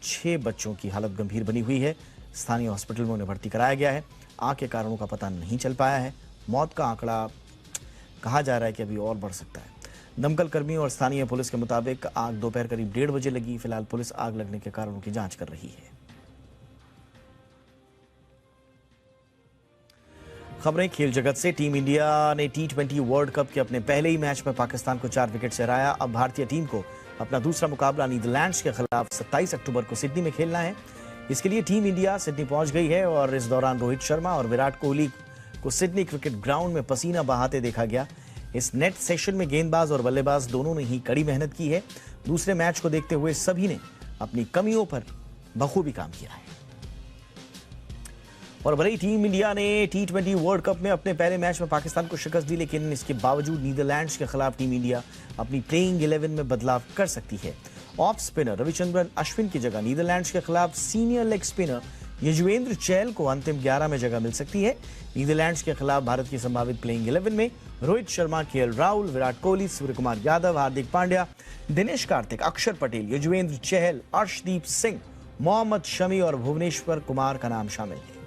6 बच्चों की हालत गंभीर बनी हुई है। स्थानीय हॉस्पिटल में उन्हें भर्ती कराया गया है। आग के कारणों का पता नहीं चल पाया है। मौत का आंकड़ा कहा जा रहा है कि अभी और बढ़ सकता है। दमकल कर्मियों और स्थानीय पुलिस के मुताबिक आग दोपहर करीब 1:30 बजे लगी। फिलहाल पुलिस आग लगने के कारणों की जांच कर रही है। खबरें खेल जगत से। टीम इंडिया ने T20 वर्ल्ड कप के अपने पहले ही मैच में पाकिस्तान को 4 विकेट से हराया। अब भारतीय टीम को अपना दूसरा मुकाबला नीदरलैंड्स के खिलाफ 27 अक्टूबर को सिडनी में खेलना है। इसके लिए टीम इंडिया सिडनी पहुंच गई है और इस दौरान रोहित शर्मा और विराट कोहली को सिडनी क्रिकेट ग्राउंड में पसीना बहाते देखा गया। इस नेट सेशन में गेंदबाज और बल्लेबाज दोनों ने ही कड़ी मेहनत की है। दूसरे मैच को देखते हुए सभी ने अपनी कमियों पर बखूबी काम किया है। और भले ही टीम इंडिया ने T20 वर्ल्ड कप में अपने पहले मैच में पाकिस्तान को शिकस्त दी, लेकिन इसके बावजूद नीदरलैंड्स के खिलाफ टीम इंडिया अपनी प्लेइंग 11 में बदलाव कर सकती है। ऑफ स्पिनर रविचंद्रन अश्विन की जगह नीदरलैंड्स के खिलाफ senior leg spinner Yuzvendra Chahal को अंतिम 11 में जगह मिल सकती है। नीदरलैंड्स के खिलाफ भारत की संभावित प्लेइंग 11 में रोहित शर्मा, KL राहुल, विराट कोहली, सूर्य कुमार यादव, हार्दिक पांड्या, दिनेश कार्तिक, अक्षर पटेल, युजवेंद्र चहल, अर्शदीप सिंह, मोहम्मद शमी और भुवनेश्वर कुमार का नाम शामिल है।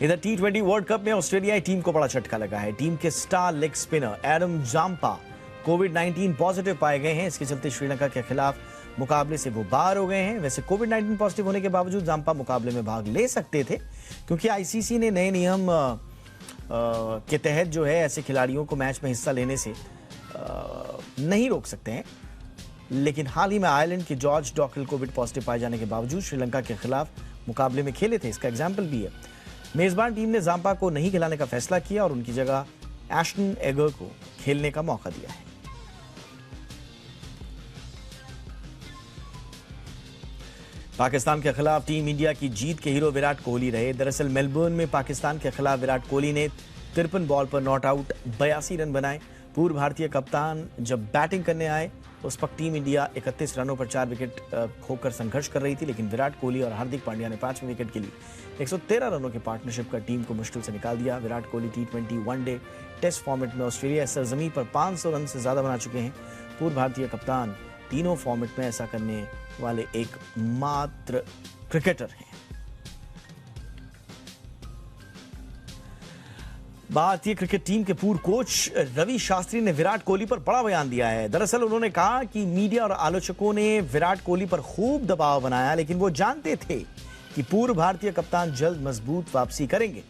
इधर T20 वर्ल्ड कप में ऑस्ट्रेलियाई टीम को बड़ा झटका लगा है। टीम के star leg spinner Adam Zampa कोविड-19 पॉजिटिव पाए गए हैं। इसके चलते श्रीलंका के खिलाफ मुकाबले से वो बाहर हो गए हैं। वैसे कोविड-19 पॉजिटिव होने के बावजूद जाम्पा मुकाबले में भाग ले सकते थे, क्योंकि ICC ने नए नियम के तहत जो है ऐसे खिलाड़ियों को मैच में हिस्सा लेने से नहीं रोक सकते हैं। लेकिन हाल ही में आयरलैंड के जॉर्ज डॉकल कोविड पॉजिटिव पाए जाने के बावजूद श्रीलंका के खिलाफ मुकाबले में खेले थे। इसका एग्जाम्पल भी है। मेजबान टीम ने जाम्पा को नहीं खिलाने का फैसला किया और उनकी जगह एशटन एगर को खेलने का मौका दिया है। पाकिस्तान के खिलाफ टीम इंडिया की जीत के हीरो विराट कोहली रहे। दरअसल मेलबर्न में पाकिस्तान के खिलाफ विराट कोहली ने 53 बॉल पर नॉट आउट 82 रन बनाए। पूर्व भारतीय कप्तान जब बैटिंग करने आए उस वक्त टीम इंडिया 31 रनों पर 4 विकेट खोकर संघर्ष कर रही थी, लेकिन विराट कोहली और हार्दिक पांड्या ने 5वें विकेट के लिए 113 रनों के पार्टनरशिप का टीम को मुश्किल से निकाल दिया। Virat Kohli T20 one day test format में ऑस्ट्रेलिया सरजमीं पर 500 रन से ज्यादा बना चुके हैं। पूर्व भारतीय कप्तान तीनों फॉर्मेट में ऐसा करने वाले एकमात्र क्रिकेटर हैं। भारतीय क्रिकेट टीम के पूर्व कोच रवि शास्त्री ने विराट कोहली पर बड़ा बयान दिया है। दरअसल उन्होंने कहा कि मीडिया और आलोचकों ने विराट कोहली पर खूब दबाव बनाया, लेकिन वो जानते थे कि पूर्व भारतीय कप्तान जल्द मजबूत वापसी करेंगे।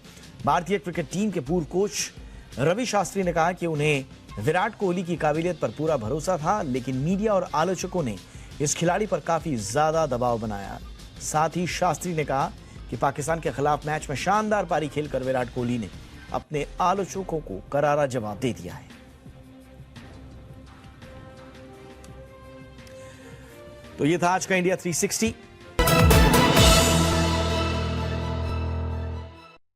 भारतीय क्रिकेट टीम के पूर्व कोच रवि शास्त्री ने कहा कि उन्हें विराट कोहली की काबिलियत पर पूरा भरोसा था, लेकिन मीडिया और आलोचकों ने इस खिलाड़ी पर काफी ज्यादा दबाव बनाया। साथ ही शास्त्री ने कहा कि पाकिस्तान के खिलाफ मैच में शानदार पारी खेलकर विराट कोहली ने अपने आलोचकों को करारा जवाब दे दिया है। तो ये था आज का इंडिया 360।